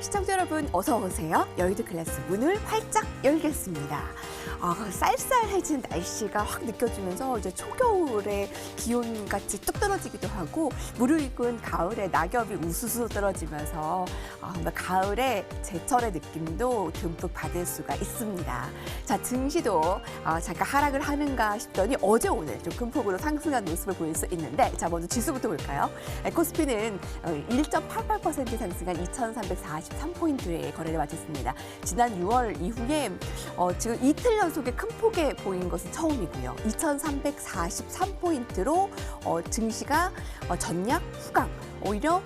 시청자 여러분 어서 오세요. 여의도 클래스 문을 활짝 열겠습니다. 쌀쌀해진 날씨가 확 느껴지면서 이제 초겨울에 기온같이 뚝 떨어지기도 하고 무르익은 가을에 낙엽이 우수수 떨어지면서 정말 가을의 제철의 느낌도 듬뿍 받을 수가 있습니다. 자, 증시도 잠깐 하락을 하는가 싶더니 어제 오늘 좀 큰 폭으로 상승한 모습을 보일 수 있는데, 자, 먼저 지수부터 볼까요? 코스피는 1.88% 상승한 2,343포인트의 거래를 마쳤습니다. 지난 6월 이후에 지금 이틀 연속에 큰 폭에 보인 것은 처음이고요. 2,343포인트로 증시가 전략 후강, 오히려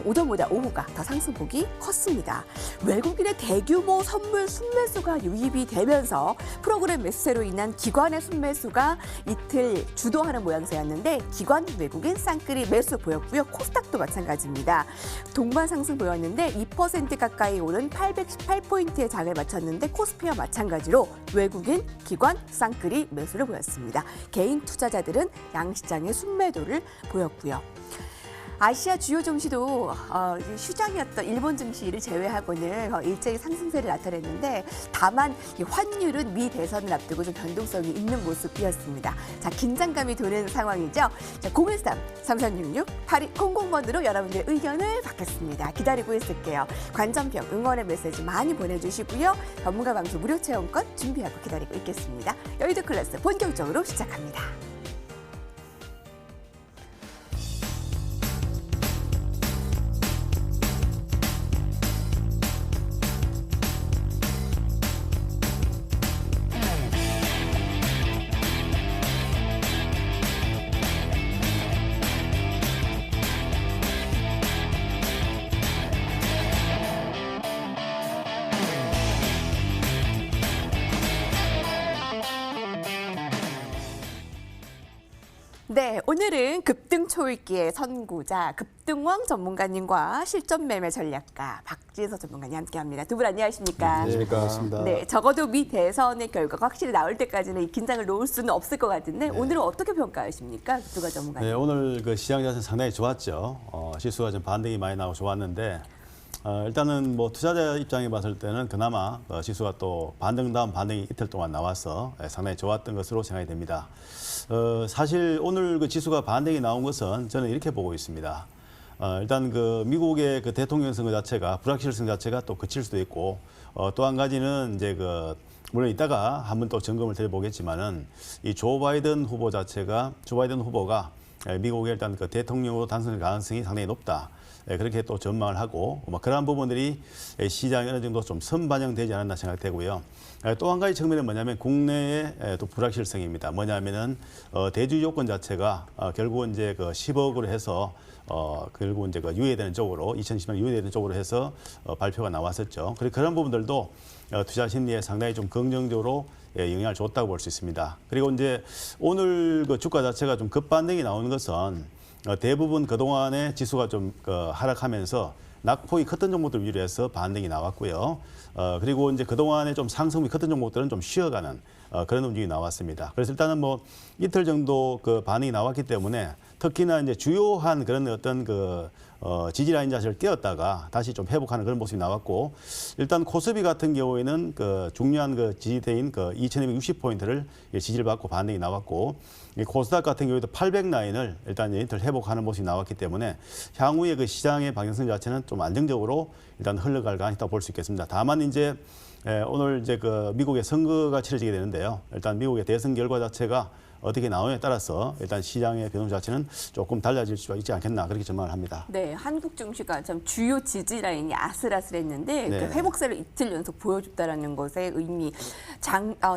오전보다 오후가 더 상승폭이 컸습니다. 외국인의 대규모 선물 순매수가 유입이 되면서 프로그램 매수세로 인한 기관의 순매수가 이틀 주도하는 모양새였는데, 기관 외국인 쌍끌이 매수 보였고요. 코스닥도 마찬가지입니다. 동반 상승 보였는데 2% 가까이 오른 818포인트의 장을 마쳤는데, 코스피와 마찬가지로 외국인 기관 쌍끌이 매수를 보였습니다. 개인 투자자들은 양시장의 순매도를 보였고요. 아시아 주요 증시도 휴장이었던 일본 증시를 제외하고는 일제히 상승세를 나타냈는데, 다만 환율은 미 대선을 앞두고 좀 변동성이 있는 모습이었습니다. 자, 긴장감이 도는 상황이죠. 자, 013-3366-8200번으로 여러분들의 의견을 받겠습니다. 기다리고 있을게요. 관전평 응원의 메시지 많이 보내주시고요. 전문가 방송 무료 체험권 준비하고 기다리고 있겠습니다. 여의도 클래스 본격적으로 시작합니다. 네, 오늘은 급등 초읽기의 선구자, 급등왕 전문가님과 실전 매매 전략가 박진서 전문가님 함께합니다. 두 분 안녕하십니까? 네, 반갑습니다. 네, 적어도 미 대선의 결과가 확실히 나올 때까지는 이 긴장을 놓을 수는 없을 것 같은데, 오늘은 어떻게 평가하십니까, 급등왕 전문가님? 네, 오늘 그 시장 자체는 상당히 좋았죠. 지수가 좀 반등이 많이 나고 좋았는데, 일단은 뭐 투자자 입장에 봤을 때는 그나마 지수가 또 반등 다음 반등이 이틀 동안 나와서 상당히 좋았던 것으로 생각이 됩니다. 사실 오늘 그 지수가 반등이 나온 것은 저는 이렇게 보고 있습니다. 일단 그 미국의 그 대통령 선거 자체가 불확실성 자체가 또 그칠 수도 있고, 또 한 가지는 이제 그 물론 이따가 한번 또 점검을 드려보겠지만은 이 조 바이든 후보가 미국의 일단 그 대통령으로 당선될 가능성이 상당히 높다. 그렇게 또 전망을 하고, 그러한 부분들이 시장에 어느 정도 좀 선반영되지 않았나 생각되고요. 또 한 가지 측면은 뭐냐면 국내의 또 불확실성입니다. 뭐냐면은 대주 요건 자체가 결국은 이제 그 10억으로 해서 결국 이제 그 유예되는 쪽으로 2020년 유예되는 쪽으로 해서 발표가 나왔었죠. 그리고 그런 부분들도 투자 심리에 상당히 좀 긍정적으로 영향을 줬다고 볼 수 있습니다. 그리고 이제 오늘 그 주가 자체가 좀 급반등이 나오는 것은 대부분 그동안에 지수가 좀 하락하면서 낙폭이 컸던 종목들 위주로 해서 반등이 나왔고요. 그리고 이제 그동안에 좀 상승이 컸던 종목들은 좀 쉬어가는 그런 움직임이 나왔습니다. 그래서 일단은 뭐 이틀 정도 그 반응이 나왔기 때문에, 특히나 이제 주요한 그런 어떤 지지 라인 자체를 띄었다가 다시 좀 회복하는 그런 모습이 나왔고, 일단 코스피 같은 경우에는 그 중요한 그 지지대인 그 2,260포인트를 지지를 받고 반등이 나왔고, 이 코스닥 같은 경우에도 800 라인을 일단 이틀 회복하는 모습이 나왔기 때문에 향후에 그 시장의 방향성 자체는 좀 안정적으로 일단 흘러갈 가능성이 있다고 볼 수 있겠습니다. 다만 이제 오늘 이제 그 미국의 선거가 치러지게 되는데요. 일단 미국의 대선 결과 자체가 어떻게 나오냐에 따라서 일단 시장의 변동 자체는 조금 달라질 수 있지 않겠나, 그렇게 전망을 합니다. 네, 한국 증시가 참 주요 지지 라인이 아슬아슬했는데 네. 그 회복세를 이틀 연속 보여줬다라는 것의 의미,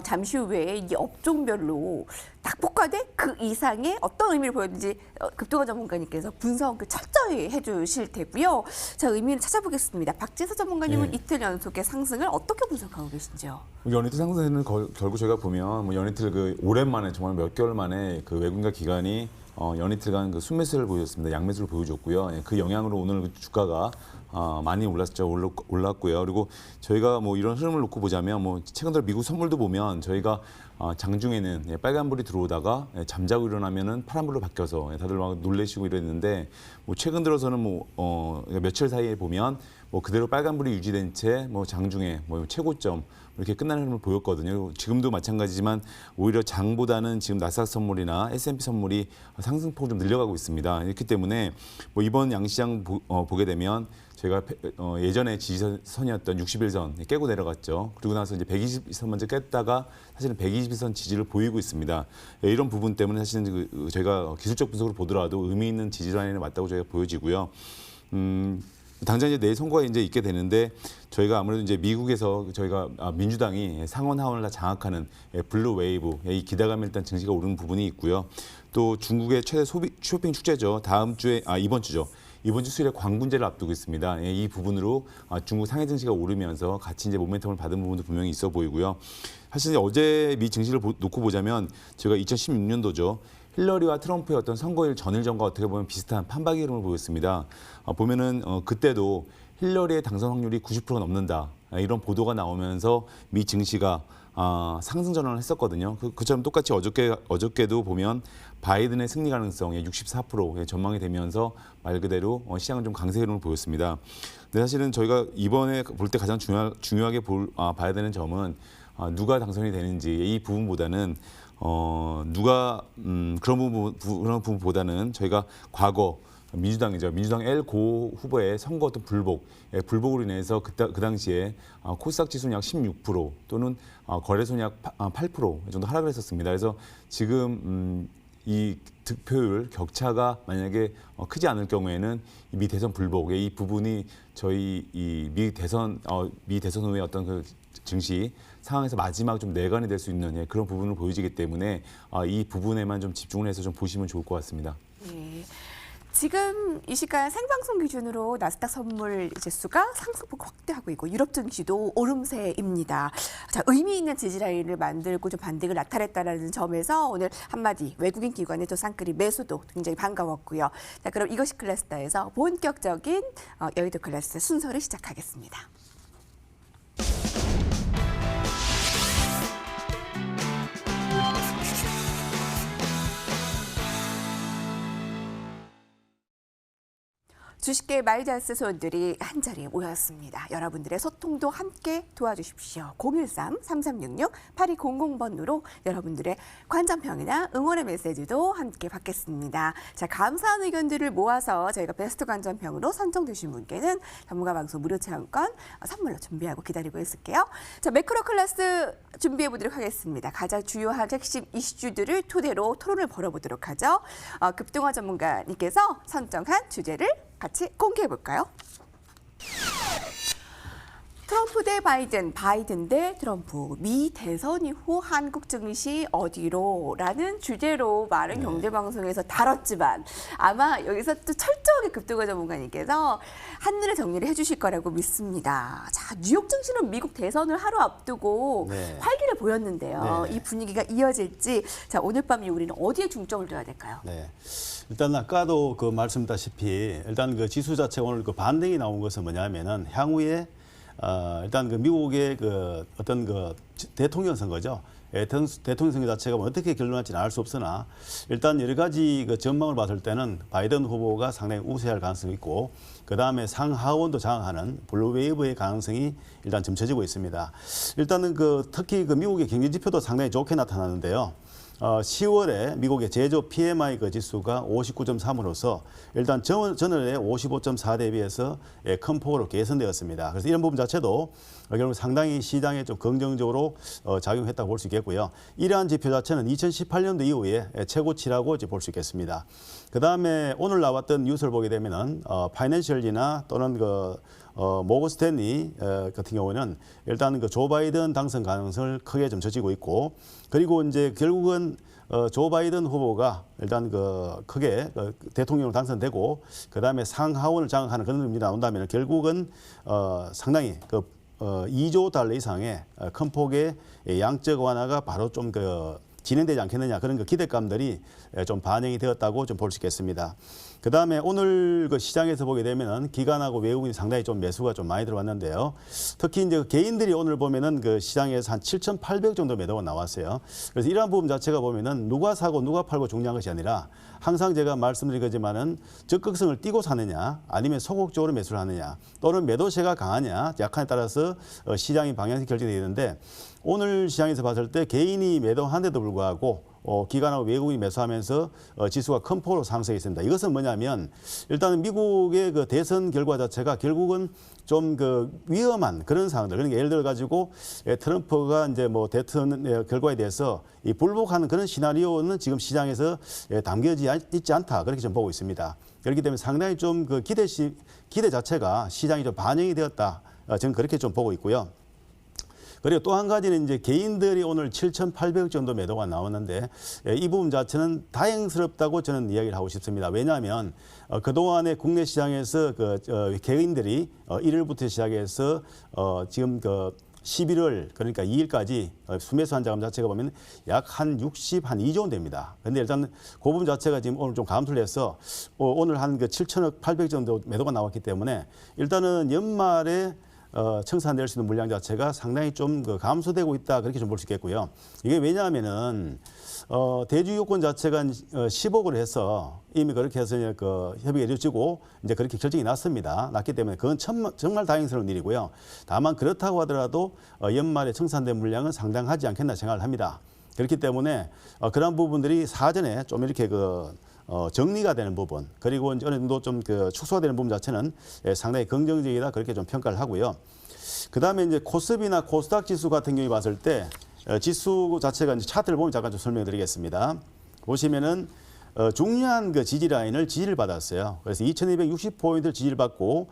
잠시 후에 이 업종별로 낙폭과대 그 이상의 어떤 의미를 보였는지 급등왕 전문가님께서 분석 철저히 해주실 테고요. 자, 의미를 찾아보겠습니다. 박진서 전문가님은 네. 이틀 연속의 상승을 어떻게 분석하고 계신지요? 연이틀 상승세는 결국 저희가 보면 뭐 연이틀 그 오랜만에 정말 몇 개월 만에 그 외국인과 기관이 연이틀간 그 순매수를 보여줬습니다. 양매수를 보여줬고요. 그 영향으로 오늘 그 주가가 많이 올랐고요. 그리고 저희가 뭐 이런 흐름을 놓고 보자면 뭐 최근 들어 미국 선물도 보면 저희가 장중에는 빨간불이 들어오다가 잠자고 일어나면은 파란불로 바뀌어서 다들 막 놀래시고 이랬는데 뭐 최근 들어서는 뭐 며칠 사이에 보면 뭐 그대로 빨간불이 유지된 채 뭐 장중에 뭐 최고점 이렇게 끝나는 흐름을 보였거든요. 지금도 마찬가지지만 오히려 장보다는 지금 나스닥 선물이나 S&P 선물이 상승폭이 좀 늘려가고 있습니다. 이렇기 때문에 뭐 이번 양시장 보게 되면 저희가 예전에 지지선이었던 61선 깨고 내려갔죠. 그리고 나서 이제 120선 먼저 깼다가 사실은 121선 지지를 보이고 있습니다. 이런 부분 때문에 사실은 저희가 기술적 분석으로 보더라도 의미 있는 지지 라인에 맞다고 저희가 보여지고요. 당장 이제 내일 선거가 이제 있게 되는데 저희가 아무래도 이제 미국에서 저희가 민주당이 상원 하원을 다 장악하는 블루 웨이브 이 기대감에 일단 증시가 오르는 부분이 있고요. 또 중국의 최대 쇼핑 축제죠. 다음 주에 이번 주죠. 이번 주 수요일에 광군제를 앞두고 있습니다. 이 부분으로 중국 상해 증시가 오르면서 같이 이제 모멘텀을 받은 부분도 분명히 있어 보이고요. 사실 어제 미 증시를 놓고 보자면 제가 2016년도죠. 힐러리와 트럼프의 어떤 선거일 전일전과 어떻게 보면 비슷한 판박이 흐름을 보였습니다. 보면은 그때도 힐러리의 당선 확률이 90%가 넘는다. 이런 보도가 나오면서 미 증시가 상승 전환을 했었거든요. 그처럼 똑같이 어저께도 보면 바이든의 승리 가능성이 64%에 전망이 되면서 말 그대로 시장은 좀 강세 흐름을 보였습니다. 근데 사실은 저희가 이번에 볼 때 가장 중요하게 봐야 되는 점은 누가 당선이 되는지 이 부분보다는 그런 부분보다는 저희가 과거 민주당이죠. 민주당 L 고 후보의 선거 어떤 불복으로 인해서 그 당시에 코스닥 지수는 약 16% 또는 거래소는 약 8% 정도 하락을 했었습니다. 그래서 지금 이 득표율 격차가 만약에 크지 않을 경우에는 미 대선 불복 이 부분이 저희 미 대선 후의 어떤 그 증시 상황에서 마지막 좀 내관이 될 수 있는 그런 부분을 보여지기 때문에 이 부분에만 좀 집중을 해서 좀 보시면 좋을 것 같습니다. 네. 지금 이 시간 생방송 기준으로 나스닥 선물 지수가 상승폭 확대하고 있고 유럽 증시도 오름세입니다. 자, 의미 있는 지지 라인을 만들고 좀 반등을 나타냈다는 점에서 오늘 한마디 외국인 기관의 또 쌍끌이 매수도 굉장히 반가웠고요. 자, 그럼 이것이 클래스다에서 본격적인 여의도 클래스 순서를 시작하겠습니다. 주식계 마이자스 손들이 한자리에 모였습니다. 여러분들의 소통도 함께 도와주십시오. 013-3366-8200번으로 여러분들의 관전평이나 응원의 메시지도 함께 받겠습니다. 자, 감사한 의견들을 모아서 저희가 베스트 관전평으로 선정되신 분께는 전문가 방송 무료 체험권 선물로 준비하고 기다리고 있을게요. 자, 매크로 클래스 준비해 보도록 하겠습니다. 가장 주요한 핵심 이슈들을 토대로 토론을 벌여보도록 하죠. 급등화 전문가님께서 선정한 주제를 같이 공개해 볼까요? 트럼프 대 바이든, 바이든 대 트럼프, 미 대선 이후 한국 증시 어디로? 라는 주제로 많은 경제방송에서 다뤘지만 아마 여기서 또 철저하게 급등화 전문가님께서 한눈에 정리를 해주실 거라고 믿습니다. 자, 뉴욕 증시는 미국 대선을 하루 앞두고 활기를 보였는데요. 이 분위기가 이어질지, 자, 오늘 밤 우리는 어디에 중점을 둬야 될까요? 네. 일단 아까도 그 말씀드렸다시피 일단 그 지수 자체 오늘 그 반등이 나온 것은 뭐냐면은 향후에 일단 그 미국의 그 어떤 그 대통령 선거죠. 대통령 선거 자체가 뭐 어떻게 결론날지는 알 수 없으나 일단 여러 가지 그 전망을 봤을 때는 바이든 후보가 상당히 우세할 가능성이 있고 그 다음에 상하원도 장악하는 블루웨이브의 가능성이 일단 점쳐지고 있습니다. 일단은 그 특히 그 미국의 경제 지표도 상당히 좋게 나타나는데요. 10월에 미국의 제조 PMI 그 지수가 59.3으로서 일단 전월에 55.4 대비해서 큰 폭으로 개선되었습니다. 그래서 이런 부분 자체도 결국 상당히 시장에 좀 긍정적으로 작용했다고 볼 수 있겠고요. 이러한 지표 자체는 2018년도 이후에 최고치라고 볼 수 있겠습니다. 그 다음에 오늘 나왔던 뉴스를 보게 되면은 파이낸셜리나 또는 모건 스탠리 같은 경우는 일단 그 조 바이든 당선 가능성을 크게 좀 젖히고 있고 그리고 이제 결국은 조 바이든 후보가 일단 크게 대통령으로 당선되고 그 다음에 상하원을 장악하는 그런 의미가 나온다면 결국은 상당히 2조 달러 이상의 큰 폭의 양적 완화가 바로 좀 진행되지 않겠느냐 그런 그 기대감들이 좀 반영이 되었다고 좀 볼 수 있겠습니다. 그다음에 오늘 그 시장에서 보게 되면은 기관하고 외국인이 상당히 좀 매수가 좀 많이 들어왔는데요. 특히 이제 개인들이 오늘 보면은 그 시장에서 한 7,800 정도 매도가 나왔어요. 그래서 이러한 부분 자체가 보면은 누가 사고 누가 팔고 중요한 것이 아니라 항상 제가 말씀드린 거지만은 적극성을 띠고 사느냐 아니면 소극적으로 매수를 하느냐 또는 매도세가 강하냐 약한에 따라서 시장의 방향이 결정되어 있는데 오늘 시장에서 봤을 때 개인이 매도한데도 불구하고 기관하고 외국인이 매수하면서 지수가 큰 폭으로 상승했습니다. 이것은 뭐냐면 일단은 미국의 그 대선 결과 자체가 결국은 좀 그 위험한 그런 상황들. 그러니까 예를 들어 가지고 트럼프가 이제 뭐 대선 결과에 대해서 이 불복하는 그런 시나리오는 지금 시장에서 담겨지 있지 않다. 그렇게 좀 보고 있습니다. 그렇기 때문에 상당히 좀 그 기대 자체가 시장이 좀 반영이 되었다. 저는 그렇게 좀 보고 있고요. 그리고 또 한 가지는 이제 개인들이 오늘 7,800 정도 매도가 나오는데 이 부분 자체는 다행스럽다고 저는 이야기를 하고 싶습니다. 왜냐하면 그동안에 국내 시장에서 그 개인들이 1일부터 시작해서 지금 그 11월 그러니까 2일까지 순매수 한 자금 자체가 보면 약 한 60, 한 2조 원 됩니다. 그런데 일단 그 부분 자체가 지금 오늘 좀 감소를 해서 오늘 한 그 7,800 정도 매도가 나왔기 때문에 일단은 연말에 청산될 수 있는 물량 자체가 상당히 좀 감소되고 있다 그렇게 좀 볼 수 있겠고요. 이게 왜냐하면은 대주 요건 자체가 10억을 해서 이미 그렇게 해서 그 협의가 이루어지고 이제 그렇게 결정이 났기 때문에 그건 정말 다행스러운 일이고요. 다만 그렇다고 하더라도 연말에 청산된 물량은 상당하지 않겠나 생각을 합니다. 그렇기 때문에 그런 부분들이 사전에 좀 이렇게 정리가 되는 부분 그리고 어느 정도 좀 축소가 되는 부분 자체는 상당히 긍정적이다 그렇게 좀 평가를 하고요. 그다음에 이제 코스피나 코스닥 지수 같은 경우에 봤을 때 지수 자체가 이제 차트를 보면 잠깐 좀 설명드리겠습니다. 보시면은 중요한 그 지지 라인을 지지를 받았어요. 그래서 2,260포인트를 지지를 받고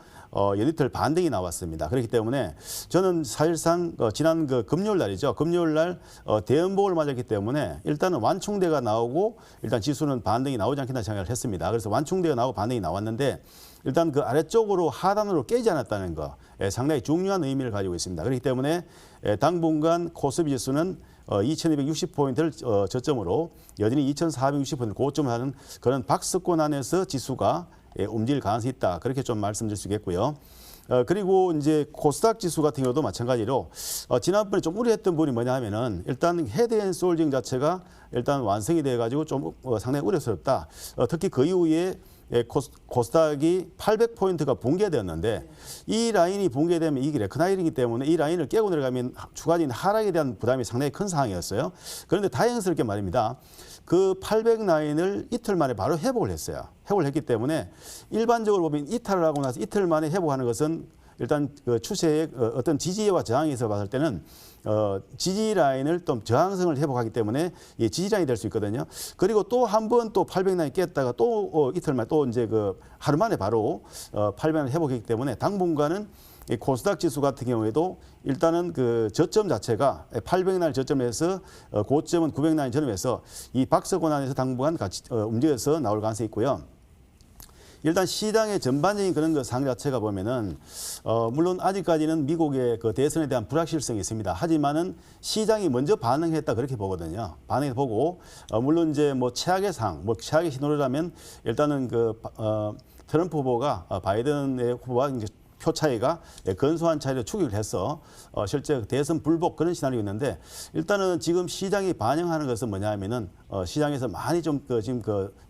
연이틀 반등이 나왔습니다. 그렇기 때문에 저는 사실상 지난 그 금요일 날이죠. 금요일 날 대음봉을 맞았기 때문에 일단은 완충대가 나오고 일단 지수는 반등이 나오지 않겠나 생각을 했습니다. 그래서 완충대가 나오고 반등이 나왔는데 일단 그 아래쪽으로 하단으로 깨지 않았다는 거 상당히 중요한 의미를 가지고 있습니다. 그렇기 때문에 당분간 코스피 지수는 2,260포인트를 저점으로 여전히 2,460포인트 고점을 하는 그런 박스권 안에서 지수가 움직일 가능성이 있다. 그렇게 좀 말씀드릴 수 있겠고요. 그리고 이제 코스닥 지수 같은 경우도 마찬가지로 지난번에 좀 우려했던 부분이 뭐냐 하면은 일단 헤드앤숄딩 자체가 일단 완성이 돼 가지고 좀 상당히 우려스럽다. 특히 그 이후에 코스닥이 800포인트가 붕괴되었는데 이 라인이 붕괴되면 이게 레크나이링이기 때문에 이 라인을 깨고 내려가면 추가적인 하락에 대한 부담이 상당히 큰 상황이었어요. 그런데 다행스럽게 말입니다. 그 800 라인을 이틀 만에 바로 회복을 했어요. 회복을 했기 때문에 일반적으로 보면 이탈을 하고 나서 이틀 만에 회복하는 것은 일단 그 추세의 어떤 지지와 저항에서 봤을 때는 지지 라인을 또 저항성을 회복하기 때문에 이 지지 라인이 될 수 있거든요. 그리고 또 한 번 또 800 라인 깼다가 또 이틀 만에 또 이제 그 하루 만에 바로 800 라인 회복했기 때문에 당분간은 이 코스닥 지수 같은 경우에도 일단은 그 저점 자체가 800라인 저점에서 고점은 900라인 저점에서 이 박스권 안에서 당분간 같이 움직여서 나올 가능성이 있고요. 일단 시장의 전반적인 그런 그 상황 자체가 보면은 물론 아직까지는 미국의 그 대선에 대한 불확실성이 있습니다. 하지만은 시장이 먼저 반응했다 그렇게 보거든요. 반응해 보고 물론 이제 뭐 최악의 상황, 뭐 최악의 시나리오라면 일단은 트럼프 후보가 바이든의 후보와 이제 표 차이가 근소한 차이로 추격을 해서 실제 대선 불복 그런 시나리오였는데 일단은 지금 시장이 반영하는 것은 뭐냐 하면은 시장에서 많이 좀 지금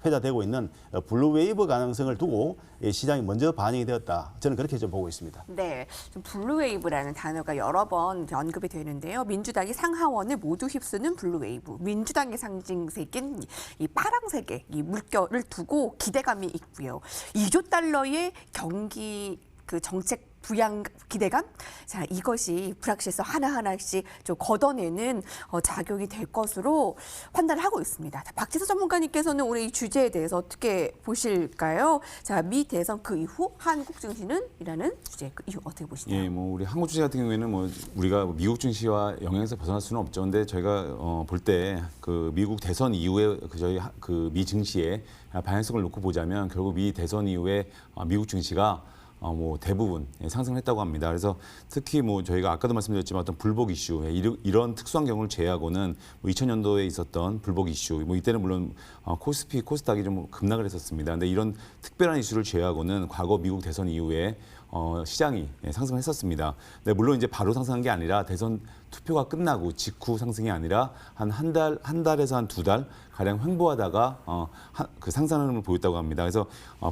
회자되고 있는 블루 웨이브 가능성을 두고 시장이 먼저 반영이 되었다. 저는 그렇게 좀 보고 있습니다. 네, 좀 블루웨이브라는 단어가 여러 번 언급이 되는데요. 민주당이 상하원을 모두 휩쓰는 블루웨이브, 민주당의 상징색인 이 파랑색의 이 물결을 두고 기대감이 있고요. 2조 달러의 경기 정책 부양 기대감, 자 이것이 불확실성 하나하나씩 좀 걷어내는 작용이 될 것으로 판단을 하고 있습니다. 자, 박지서 전문가님께서는 오늘 이 주제에 대해서 어떻게 보실까요? 자, 미 대선 그 이후 한국 증시는이라는 주제 그 이후 어떻게 보시나요? 예, 뭐 우리 한국 증시 같은 경우에는 뭐 우리가 미국 증시와 영향에서 벗어날 수는 없죠. 근데 저희가 볼 때 그 미국 대선 이후에 저희 그 미 증시의 방향성을 놓고 보자면 결국 미 대선 이후에 미국 증시가 뭐 대부분 상승했다고 합니다. 그래서 특히 뭐 저희가 아까도 말씀드렸지만 어떤 불복 이슈 이런 특수한 경우를 제외하고는 뭐 2000년도에 있었던 불복 이슈 뭐 이때는 물론 코스피 코스닥이 좀 급락을 했었습니다. 근데 이런 특별한 이슈를 제외하고는 과거 미국 대선 이후에 시장이 상승했었습니다. 근데 물론 이제 바로 상승한 게 아니라 대선 투표가 끝나고 직후 상승이 아니라 한 달에서 한 2달 가량 횡보하다가 그 상승 흐름을 보였다고 합니다. 그래서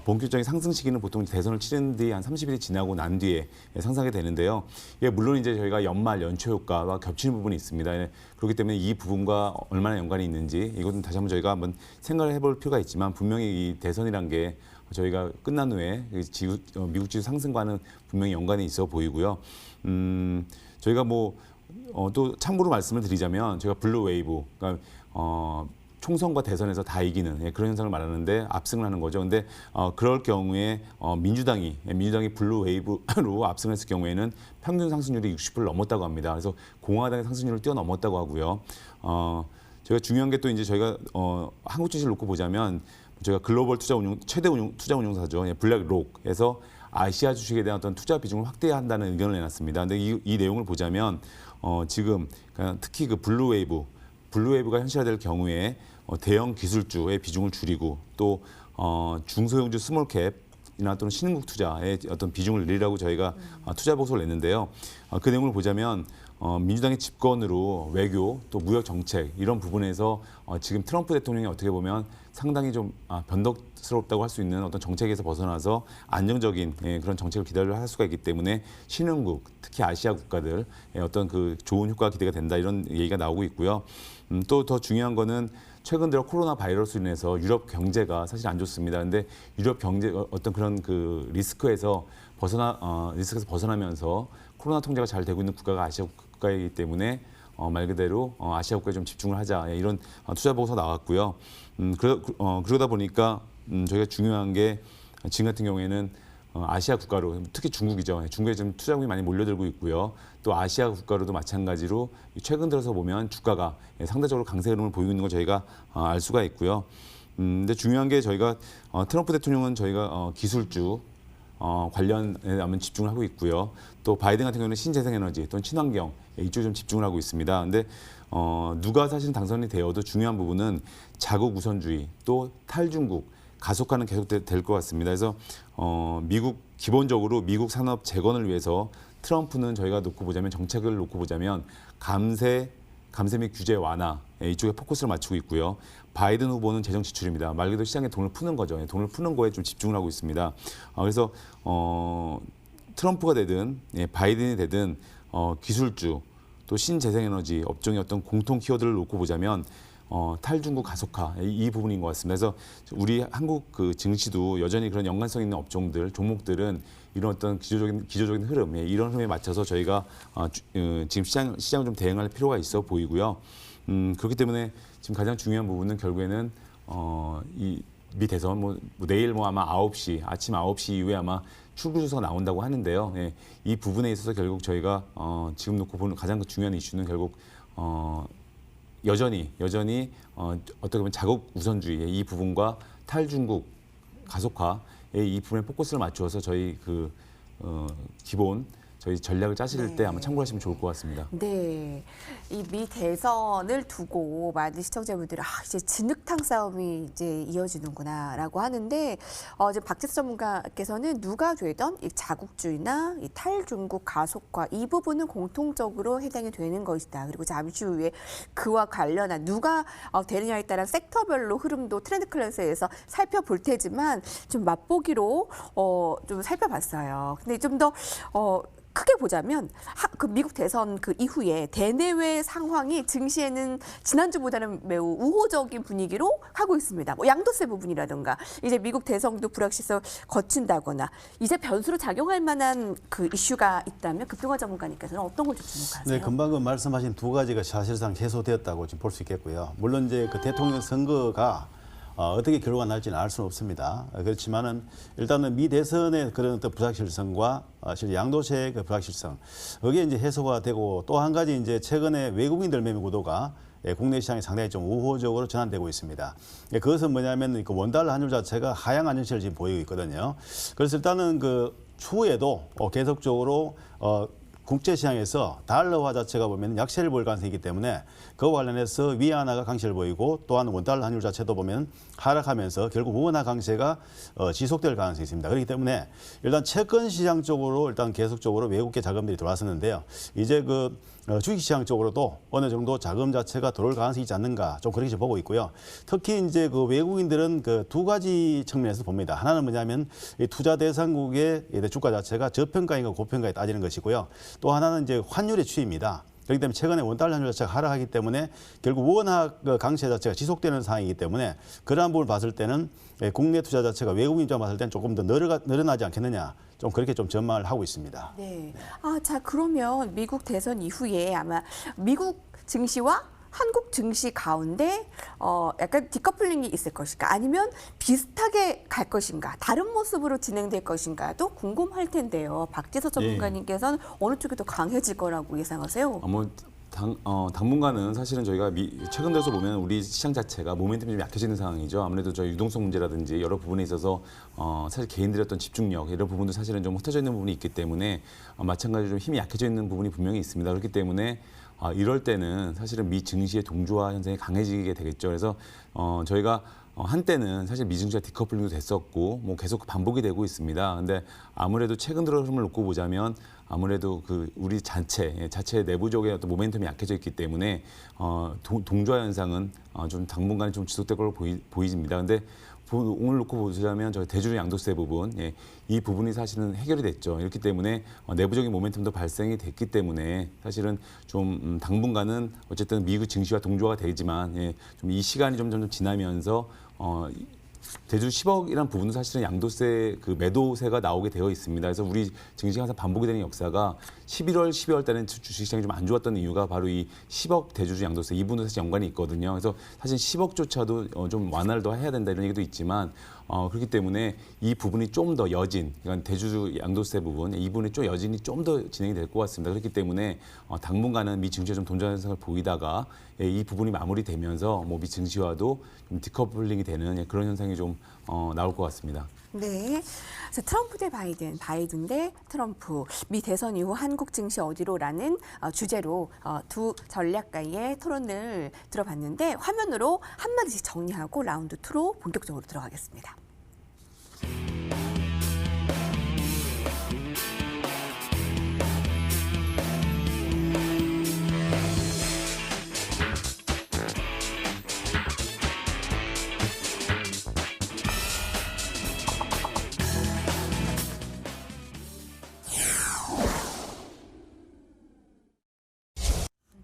본격적인 상승 시기는 보통 대선을 치른 뒤 한 30일이 지나고 난 뒤에 상승하게 되는데요. 예, 물론 이제 저희가 연말 연초 효과와 겹치는 부분이 있습니다. 그렇기 때문에 이 부분과 얼마나 연관이 있는지 이것은 다시 한번 저희가 한번 생각을 해볼 필요가 있지만 분명히 이 대선이란 게 저희가 끝난 후에 미국 지수 상승과는 분명히 연관이 있어 보이고요. 저희가 뭐 또 참고로 말씀을 드리자면 제가 블루 웨이브, 그러니까 총선과 대선에서 다 이기는 그런 현상을 말하는데 압승을 하는 거죠. 근데 그럴 경우에 민주당이 블루 웨이브로 압승을 했을 경우에는 평균 상승률이 60%를 넘었다고 합니다. 그래서 공화당의 상승률을 뛰어넘었다고 하고요. 저희가 중요한 게 또 이제 저희가 한국 주식을 놓고 보자면 저희가 글로벌 최대 투자 운용사죠. 블랙록에서 아시아 주식에 대한 어떤 투자 비중을 확대한다는 의견을 내놨습니다. 근데 이 내용을 보자면 지금 특히 그 블루웨이브가 현실화될 경우에 대형 기술주의 비중을 줄이고 또 중소형주 스몰캡이나 또는 신흥국 투자의 어떤 비중을 늘리라고 저희가 투자 보고서를 냈는데요. 그 내용을 보자면 민주당의 집권으로 외교 또 무역 정책 이런 부분에서 지금 트럼프 대통령이 어떻게 보면 상당히 좀 변덕스럽다고 할 수 있는 어떤 정책에서 벗어나서 안정적인 그런 정책을 기대를 할 수가 있기 때문에 신흥국 특히 아시아 국가들 어떤 그 좋은 효과가 기대가 된다 이런 얘기가 나오고 있고요. 또 더 중요한 거는 최근 들어 코로나 바이러스로 인해서 유럽 경제가 사실 안 좋습니다. 근데 유럽 경제 어떤 그런 그 리스크에서 벗어나면서 코로나 통제가 잘 되고 있는 국가가 아시아 국가이기 때문에 말 그대로 아시아 국가에 좀 집중을 하자 이런 투자 보고서 나왔고요. 그러다 보니까 저희가 중요한 게 지금 같은 경우에는 아시아 국가로 특히 중국이죠. 중국에 좀 투자금이 많이 몰려들고 있고요. 또 아시아 국가로도 마찬가지로 최근 들어서 보면 주가가 상대적으로 강세 흐름을 보이고 있는 걸 저희가 알 수가 있고요. 근데 중요한 게 저희가 트럼프 대통령은 저희가 기술주 관련에 아마 집중을 하고 있고요. 또 바이든 같은 경우는 신재생에너지 또는 친환경 이쪽에 좀 집중을 하고 있습니다. 근데 누가 사실 당선이 되어도 중요한 부분은 자국 우선주의 또 탈중국 가속화는 계속 될 것 같습니다. 그래서 기본적으로 미국 산업 재건을 위해서 트럼프는 저희가 놓고 보자면 정책을 놓고 보자면 감세 및 규제 완화 이쪽에 포커스를 맞추고 있고요. 바이든 후보는 재정 지출입니다. 말 그대로 시장에 돈을 푸는 거죠. 돈을 푸는 거에 좀 집중을 하고 있습니다. 그래서 트럼프가 되든 바이든이 되든 기술주 또 신재생에너지 업종의 어떤 공통 키워드를 놓고 보자면 탈중국 가속화 이 부분인 것 같습니다. 그래서 우리 한국 그 증시도 여전히 그런 연관성 있는 업종들 종목들은 이런 어떤 기조적인 흐름 이런 흐름에 맞춰서 저희가 지금 시장을 좀 대응할 필요가 있어 보이고요. 그렇기 때문에 지금 가장 중요한 부분은 결국에는 이 미 대선 뭐 내일 아마 9시 아침 9시 이후에 아마 출구 조사가 나온다고 하는데요. 이 부분에 있어서 결국 저희가 지금 놓고 보는 가장 중요한 이슈는 결국 여전히 어떻게 보면 자국 우선주의 이 부분과 탈중국 가속화 이 부분에 포커스를 맞추어서 저희 기본 저희 전략을 짜실 때 아마 참고하시면 좋을 것 같습니다. 네, 이 미 대선을 두고 많은 시청자분들이 이제 진흙탕 싸움이 이제 이어지는구나라고 하는데 지금 박재수 전문가께서는 누가 되던 이 자국주의나 이 탈중국 가속화 이 부분은 공통적으로 해당이 되는 것이다. 그리고 잠시 후에 그와 관련한 누가 되느냐에 따라 섹터별로 흐름도 트렌드 클래스에서 살펴볼 테지만 좀 맛보기로 좀 살펴봤어요. 근데 좀 더 크게 보자면 그 미국 대선 그 이후에 대내외 상황이 증시에는 지난주보다는 매우 우호적인 분위기로 가고 있습니다. 뭐 양도세 부분이라든가 이제 미국 대선도 불확실성 거친다거나 이제 변수로 작용할 만한 그 이슈가 있다면 급등화 전문가님께서는 어떤 걸 좀 주목하세요? 네, 금방 말씀하신 두 가지가 사실상 해소되었다고 지금 볼 수 있겠고요. 물론 이제 그 대통령 선거가 어떻게 결과가 날지는 알 수는 없습니다. 그렇지만은 일단은 미 대선의 그런 어떤 불확실성과 실제 양도세의 그 불확실성, 여기에 이제 해소가 되고 또 한 가지 이제 최근에 외국인들 매매 구도가 국내 시장이 상당히 좀 우호적으로 전환되고 있습니다. 그것은 뭐냐면 그 원달러 환율 자체가 하향 안정세를 지금 보이고 있거든요. 그래서 일단은 그 추후에도 계속적으로 국제 시장에서 달러화 자체가 보면 약세를 보일 가능성이 있기 때문에 그와 관련해서 위안화가 강세를 보이고 또한 원달러 환율 자체도 보면 하락하면서 결국 원화 강세가 지속될 가능성이 있습니다. 그렇기 때문에 일단 채권 시장 쪽으로 일단 계속적으로 외국계 자금들이 들어왔었는데요. 이제 그 주식시장 쪽으로도 어느 정도 자금 자체가 들어올 가능성이 있지 않는가 좀 그렇게 보고 있고요. 특히 이제 그 외국인들은 그 두 가지 측면에서 봅니다. 하나는 뭐냐면 이 투자 대상국의 주가 자체가 저평가인가 고평가에 따지는 것이고요. 또 하나는 이제 환율의 추이입니다. 그렇기 때문에 최근에 원달러 환율 자체가 하락하기 때문에 결국 원화 강세 자체가 지속되는 상황이기 때문에 그러한 부분을 봤을 때는 국내 투자 자체가 외국인 입장 봤을 때는 조금 더 늘어나지 않겠느냐. 좀 그렇게 좀 전망을 하고 있습니다. 네. 자, 그러면 미국 대선 이후에 아마 미국 증시와 한국 증시 가운데 약간 디커플링이 있을 것인가 아니면 비슷하게 갈 것인가 다른 모습으로 진행될 것인가도 궁금할 텐데요. 박지서 전문가님께서는 어느 쪽이 더 강해질 거라고 예상하세요? 당분간은 사실은 저희가 최근 들어서 보면 우리 시장 자체가 모멘텀이 좀 약해지는 상황이죠. 아무래도 저희 유동성 문제라든지 여러 부분에 있어서 사실 개인들의 어떤 집중력 이런 부분도 사실은 좀 흩어져 있는 부분이 있기 때문에 마찬가지로 좀 힘이 약해져 있는 부분이 분명히 있습니다. 그렇기 때문에 이럴 때는 사실은 미 증시의 동조화 현상이 강해지게 되겠죠. 그래서 저희가 한때는 사실 미증시가 디커플링도 됐었고 뭐 계속 반복이 되고 있습니다. 근데 아무래도 최근 들어 흐름을 놓고 보자면 아무래도 그 우리 자체 내부적인 어떤 모멘텀이 약해져 있기 때문에 동조화 현상은 좀 당분간 좀 지속될 걸로 보입니다. 근데 오늘 놓고 보자면 저희 대주주 양도세 부분, 이 부분이 사실은 해결이 됐죠. 이렇기 때문에 내부적인 모멘텀도 발생이 됐기 때문에 사실은 좀 당분간은 어쨌든 미국 증시와 동조화가 되지만 좀 이 시간이 점점 지나면서 대주주 10억이라는 부분도 사실은 양도세 그 매도세가 나오게 되어 있습니다. 그래서 우리 증시가 항상 반복이 되는 역사가 11월, 12월 달에는 주식시장이 좀 안 좋았던 이유가 바로 이 10억 대주주 양도세 이 부분도 사실 연관이 있거든요. 그래서 사실 10억조차도 좀 완화를 더 해야 된다 이런 얘기도 있지만 그렇기 때문에 이 부분이 좀 더 여진, 그러니까 대주주 양도세 부분 이 부분이 좀 여진이 좀 더 진행이 될 것 같습니다. 그렇기 때문에 당분간은 미 증시가 좀 동전 현상을 보이다가 이 부분이 마무리되면서 뭐 미 증시와도 좀 디커플링이 되는 그런 현상이 좀 나올 것 같습니다. 네. 그래서 트럼프 대 바이든 대 트럼프, 미 대선 이후 한국 증시 어디로라는 주제로 두 전략가의 토론을 들어봤는데 화면으로 한마디씩 정리하고 라운드 2로 본격적으로 들어가겠습니다.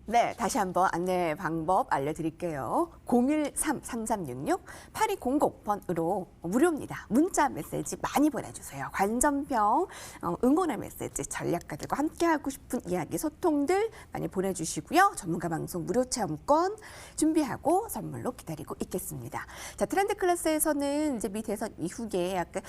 네, 다시 한번 안내 방법 알려드릴게요. 013-3366-8200번으로 무료입니다. 문자 메시지 많이 보내주세요. 관전평, 응원의 메시지, 전략가들과 함께하고 싶은 이야기, 소통들 많이 보내주시고요. 전문가 방송 무료 체험권 준비하고 선물로 기다리고 있겠습니다. 자, 트렌드 클래스에서는 이제 미 대선 이후에 약간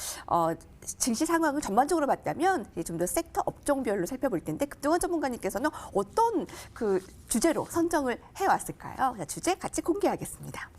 증시 상황을 전반적으로 봤다면 좀 더 섹터 업종별로 살펴볼 텐데 급동원 전문가님께서는 어떤 그 주제로 선정을 해왔을까요? 자, 주제 같이 공개하겠습니다.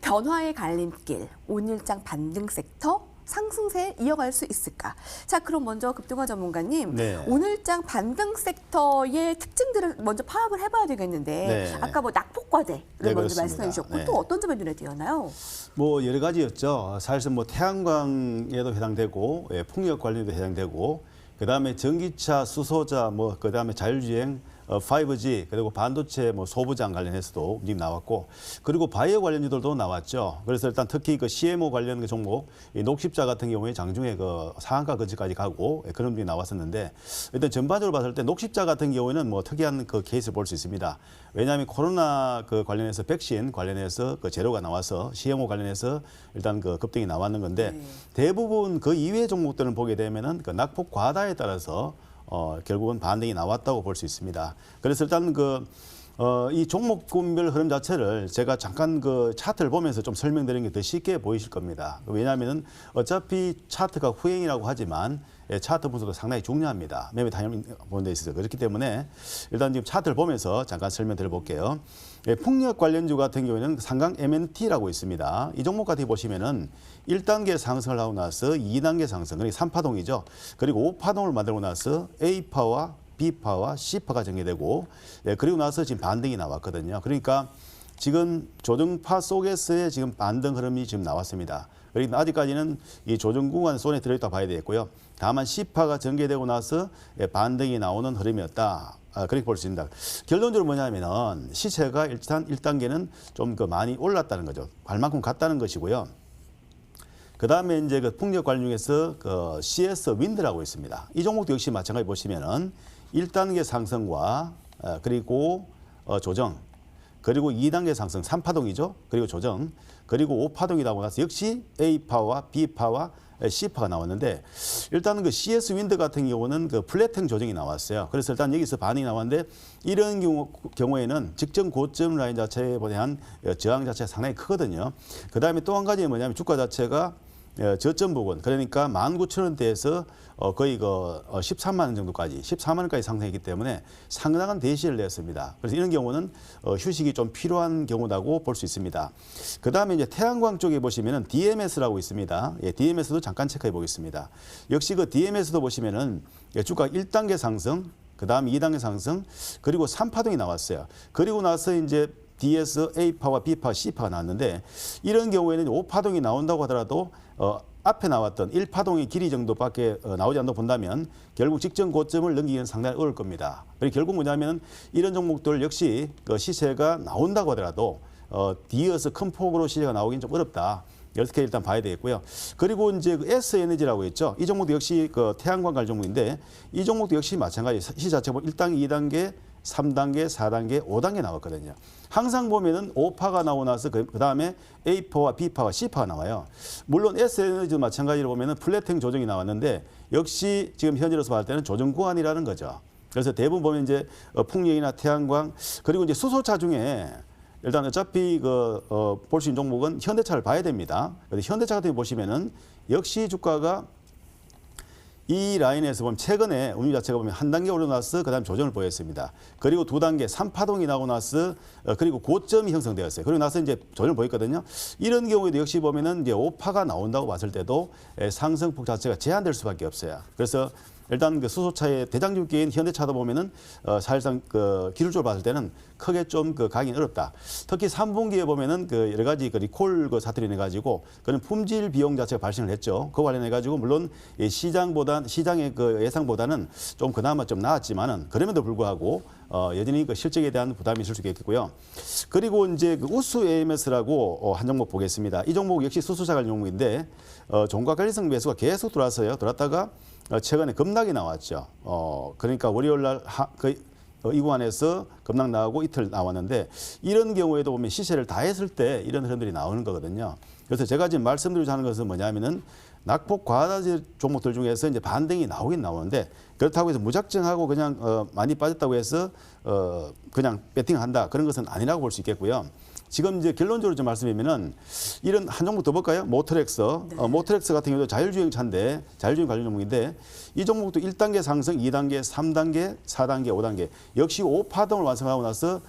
변화의 갈림길, 오늘장 반등 섹터 상승세 이어갈 수 있을까? 자, 그럼 먼저 급동원 전문가님, 네. 오늘장 반등 섹터의 특징들을 먼저 파악을 해봐야 되겠는데 네. 아까 뭐 낙폭과대를 먼저 그렇습니다. 말씀해 주셨고 네. 또 어떤 점에 눈에 띄었나요? 뭐 여러 가지였죠. 사실은 뭐 태양광에도 해당되고 풍력 관련도 해당되고 그다음에 전기차, 수소자, 뭐 그다음에 자율주행, 5G 그리고 반도체 뭐 소부장 관련해서도 움직임 나왔고 그리고 바이오 관련주들도 나왔죠. 그래서 일단 특히 그 CMO 관련 그 종목, 이 녹십자 같은 경우에 장중에 그 상한가 근처까지 가고 그런 움직임이 나왔었는데 일단 전반적으로 봤을 때 녹십자 같은 경우에는 뭐 특이한 그 케이스를 볼 수 있습니다. 왜냐하면 코로나 그 관련해서 백신 관련해서 그 재료가 나와서 CMO 관련해서 일단 그 급등이 나왔는 건데 대부분 그 이외의 종목들을 보게 되면은 그 낙폭 과다에 따라서 결국은 반등이 나왔다고 볼 수 있습니다. 그래서 일단 이 종목군별 흐름 자체를 제가 잠깐 그 차트를 보면서 좀 설명드리는 게 더 쉽게 보이실 겁니다. 왜냐하면 어차피 차트가 후행이라고 하지만 차트 분석도 상당히 중요합니다. 매매 타이밍 보는 데 있어서. 그렇기 때문에 일단 지금 차트를 보면서 잠깐 설명드려볼게요. 풍력 관련주 같은 경우에는 상강 MNT라고 있습니다. 이 종목 같은 거 보시면은 1단계 상승을 하고 나서 2단계 상승, 그러니까 3파동이죠. 그리고 5파동을 만들고 나서 A파와 B파와 C파가 전개되고, 그리고 나서 지금 반등이 나왔거든요. 그러니까 지금 조정파 속에서의 지금 반등 흐름이 지금 나왔습니다. 그러니까 아직까지는 이 조정 구간 손에 들어있다 봐야 되겠고요. 다만 C파가 전개되고 나서 반등이 나오는 흐름이었다. 그렇게 볼 수 있습니다. 결론적으로 뭐냐면은 시세가 일단 1단계는 좀 많이 올랐다는 거죠. 발만큼 갔다는 것이고요. 그 다음에 이제 그 풍력 관련 중에서 그 CS 윈드라고 있습니다. 이 종목도 역시 마찬가지 보시면은 1단계 상승과 그리고 조정, 그리고 2단계 상승 3파동이죠. 그리고 조정, 그리고 5파동이라고 나서 역시 A파와 B파와 C파가 나왔는데, 일단은 그 CS 윈드 같은 경우는 그 플랫행 조정이 나왔어요. 그래서 일단 여기서 반응이 나왔는데, 이런 경우에는 직전 고점 라인 자체에 대한 저항 자체가 상당히 크거든요. 그 다음에 또 한 가지는 뭐냐면 주가 자체가 저점 부분, 그러니까 19,000원대에서 거의 그 13만 원 정도까지, 14만 원까지 상승했기 때문에 상당한 대시를 냈습니다. 그래서 이런 경우는 휴식이 좀 필요한 경우라고 볼 수 있습니다. 그 다음에 이제 태양광 쪽에 보시면은 DMS라고 있습니다. DMS도 잠깐 체크해 보겠습니다. 역시 그 DMS도 보시면은 주가 1단계 상승, 그 다음 2단계 상승, 그리고 3파동이 나왔어요. 그리고 나서 이제 DS A파와 B파, C파가 나왔는데, 이런 경우에는 5파동이 나온다고 하더라도 앞에 나왔던 1파동의 길이 정도밖에 나오지 않는다고 본다면 결국 직전 고점을 넘기기는 상당히 어려울 겁니다. 그리고 결국 뭐냐면 이런 종목들 역시 그 시세가 나온다고 하더라도 뒤이어서 큰 폭으로 시세가 나오기는 좀 어렵다. 이렇게 일단 봐야 되겠고요. 그리고 이제 그 S에너지라고 있죠. 이 종목도 역시 그 태양광 관 종목인데, 이 종목도 역시 마찬가지 시 자체 보면 1단계, 2단계, 3단계, 4단계, 5단계 나왔거든요. 항상 보면은 5파가 나오고 나서 그 다음에 A파와 B파와 C파가 나와요. 물론 S에너지도 마찬가지로 보면은 플랫행 조정이 나왔는데, 역시 지금 현재로서 봤을 때는 조정 구간이라는 거죠. 그래서 대부분 보면 이제 풍력이나 태양광, 그리고 이제 수소차 중에 일단 어차피 볼 수 있는 종목은 현대차를 봐야 됩니다. 그래서 현대차 같은 거 보시면은 역시 주가가 이 라인에서 보면 최근에 운용 자체가 보면 한 단계 올라나서 그다음 조정을 보였습니다. 그리고 2단계 3파동이 나고 나서 그리고 고점이 형성되었어요. 그리고 나서 이제 조정을 보였거든요. 이런 경우에도 역시 보면은 이제 5파가 나온다고 봤을 때도 상승폭 자체가 제한될 수밖에 없어요. 그래서 일단 그 수소차의 대장주기인 현대차도 보면은 사실상 그 기술적으로 봤을 때는 크게 좀 가긴 어렵다. 특히 3분기에 보면은 그 여러 가지 그 리콜 그 사태로 인해 가지고 그런 품질 비용 자체가 발생을 했죠. 그거 관련해 가지고 물론 시장의 그 예상보다는 좀 그나마 좀 나았지만은 그럼에도 불구하고 여전히 그 실적에 대한 부담이 있을 수 있겠고요. 그리고 이제 그 우수 AMS라고 한 종목 보겠습니다. 이 종목 역시 수소차 관련 종목인데 종가 관리성 매수가 계속 들어왔어요. 들어왔다가 최근에 급락이 나왔죠. 그러니까 월요일 날 이 구간에서 급락 나오고 이틀 나왔는데, 이런 경우에도 보면 시세를 다 했을 때 이런 흐름들이 나오는 거거든요. 그래서 제가 지금 말씀드리고자 하는 것은 뭐냐면은 낙폭 과다지 종목들 중에서 이제 반등이 나오긴 나오는데, 그렇다고 해서 무작정하고 그냥 많이 빠졌다고 해서 그냥 배팅한다, 그런 것은 아니라고 볼 수 있겠고요. 지금 이제 결론적으로 좀 말씀드리면은 이런 한 종목 더 볼까요? 모터렉스. 네. 모터렉스 같은 경우도 자율주행차인데, 자율주행 관련 종목인데, 이 종목도 1단계 상승, 2단계, 3단계, 4단계, 5단계 역시 5파동을 완성하고 나서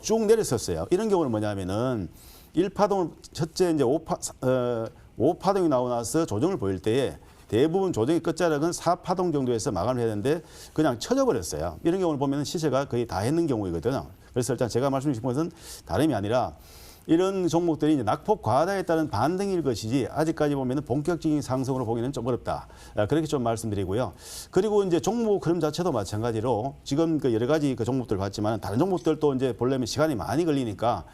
쭉 내렸었어요. 이런 경우는 뭐냐면은 1파동을 첫째 이제 5파동이 나오고 나서 조정을 보일 때에 대부분 조정의 끝자락은 4파동 정도에서 마감을 해야 되는데 그냥 쳐져버렸어요. 이런 경우를 보면 시세가 거의 다 했는 경우이거든요. 그래서 일단 제가 말씀드리고 싶은 것은 다름이 아니라 이런 종목들이 이제 낙폭 과다에 따른 반등일 것이지, 아직까지 보면 본격적인 상승으로 보기는 좀 어렵다. 그렇게 좀 말씀드리고요. 그리고 이제 종목 흐름 자체도 마찬가지로 지금 그 여러 가지 그 종목들 봤지만 다른 종목들도 이제 보려면 시간이 많이 걸리니까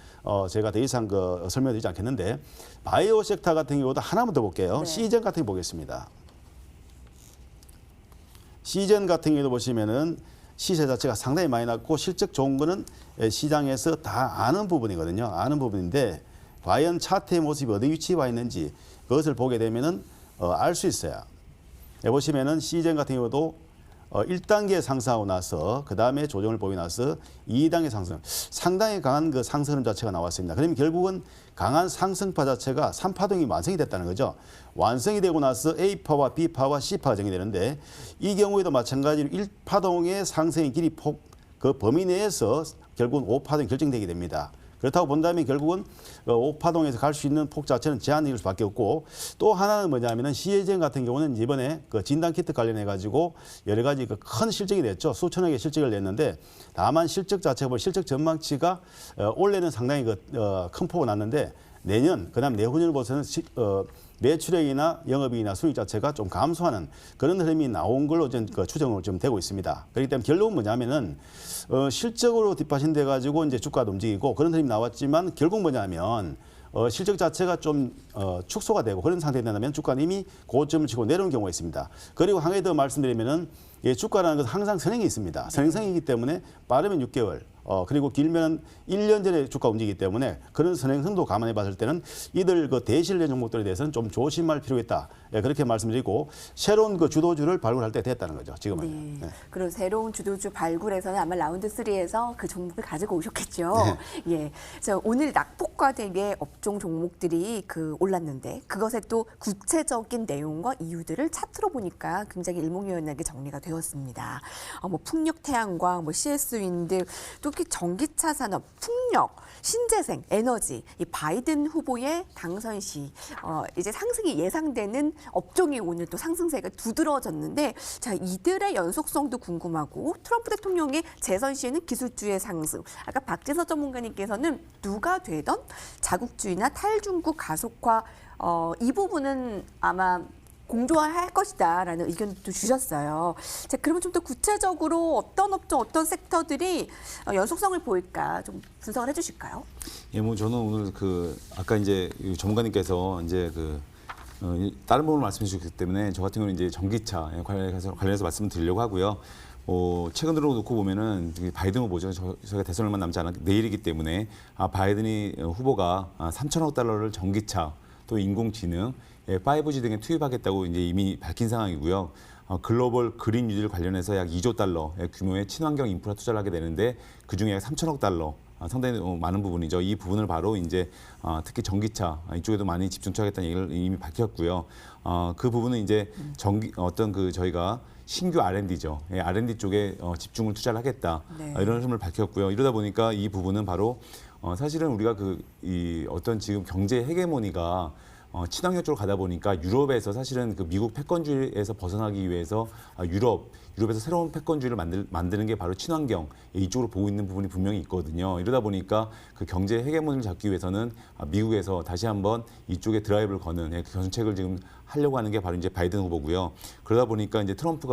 제가 더 이상 설명드리지 않겠는데, 바이오 섹터 같은 경우도 하나만 더 볼게요. 네. 시젠 같은 거 보겠습니다. 시젠 같은 경우도 보시면은 시세 자체가 상당히 많이 났고 실적 좋은 거는 시장에서 다 아는 부분이거든요. 아는 부분인데 과연 차트의 모습이 어디 위치에 와 있는지 그것을 보게 되면은 알 수 있어요. 보시면은 시젠 같은 경우도 1단계 상승하고 나서 그다음에 조정을 보이고 나서 2단계 상승. 상당히 강한 그 상승 흐름 자체가 나왔습니다. 그러면 결국은 강한 상승파 자체가 3파동이 완성이 됐다는 거죠. 완성이 되고 나서 A파와 B파와 C파가 정의되는데 이 경우에도 마찬가지로 1파동의 상승의 길이 그 범위 내에서 결국은 5파동이 결정되게 됩니다. 그렇다고 본다면 결국은 5파동에서 갈 수 있는 폭 자체는 제한일 수밖에 없고 또 하나는 뭐냐면은 CAGM 같은 경우는 이번에 그 진단키트 관련해 가지고 여러 가지 그 큰 실적이 냈죠. 수천억의 실적을 냈는데 다만 실적 자체가 보면 실적 전망치가 올해는 상당히 큰 폭이 났는데 내년 그다음 내후년을 봐서는 매출액이나 영업이익이나 수익 자체가 좀 감소하는 그런 흐름이 나온 걸로 좀 추정을 좀 되고 있습니다. 그렇기 때문에 결론은 뭐냐면은 실적으로 뒷받침돼 가지고 이제 주가도 움직이고 그런 흐름이 나왔지만 결국 뭐냐면 실적 자체가 좀 축소가 되고 그런 상태가 된다면 주가는 이미 고점을 치고 내려온 경우가 있습니다. 그리고 한 가지 더 말씀드리면은 주가라는 것은 항상 선행이 있습니다. 선행성이기 때문에 빠르면 6개월, 그리고 길면 1년 전에 주가 움직이기 때문에 그런 선행성도 감안해 봤을 때는 이들 그 대실된 종목들에 대해서는 좀 조심할 필요가 있다. 그렇게 말씀드리고 새로운 그 주도주를 발굴할 때 됐다는 거죠. 지금은. 네. 그리고 새로운 주도주 발굴에서는 아마 라운드 3에서 그 종목을 가지고 오셨겠죠. 예. 자, 오늘 낙폭과 대비의 업종 종목들이 올랐는데 그것의 또 구체적인 내용과 이유들을 차트로 보니까 굉장히 일목요연하게 정리가 되었습니다. 뭐 풍력, 태양광, 뭐 CS 윈드, 또 전기차 산업, 풍력, 신재생, 에너지, 이 바이든 후보의 당선 시 이제 상승이 예상되는 업종이 오늘 또 상승세가 두드러졌는데 자, 이들의 연속성도 궁금하고 트럼프 대통령의 재선 시에는 기술주의 상승. 아까 박재서 전문가님께서는 누가 되던 자국주의나 탈중국 가속화 이 부분은 아마 공조할 것이다라는 의견도 주셨어요. 자, 그러면 좀 더 구체적으로 어떤 업종, 어떤 섹터들이 연속성을 보일까 좀 분석을 해주실까요? 예, 뭐 저는 오늘 아까 이제 전문가님께서 이제 다른 부분을 말씀해 주셨기 때문에 저 같은 경우는 이제 전기차 관련해서 말씀을 드리려고 하고요. 최근 들어 놓고 보면은 바이든 후보죠. 저희가 대선 얼마 남지 않았 내일이기 때문에 바이든이 후보가 3천억 달러를 전기차 또 인공지능 5G 등에 투입하겠다고 이제 이미 밝힌 상황이고요. 글로벌 그린 뉴딜 관련해서 약 2조 달러 규모의 친환경 인프라 투자를 하게 되는데 그중에 약 3천억 달러 상당히 많은 부분이죠. 이 부분을 바로 이제 특히 전기차 이쪽에도 많이 집중 투자하겠다는 얘기를 이미 밝혔고요. 그 부분은 이제 저희가 신규 R&D죠. R&D 쪽에 집중을 투자를 하겠다. 네. 이런 흐름을 밝혔고요. 이러다 보니까 이 부분은 바로 사실은 우리가 어떤 지금 경제 헤게모니가 친환경 쪽으로 가다 보니까 유럽에서 사실은 미국 패권주의에서 벗어나기 위해서 유럽에서 새로운 패권주의를 만드는 게 바로 친환경 이쪽으로 보고 있는 부분이 분명히 있거든요. 이러다 보니까 그 경제 헤게모니를 잡기 위해서는 미국에서 다시 한번 이쪽에 드라이브를 거는 그 정책을 지금 하려고 하는 게 바로 이제 바이든 후보고요. 그러다 보니까 이제 트럼프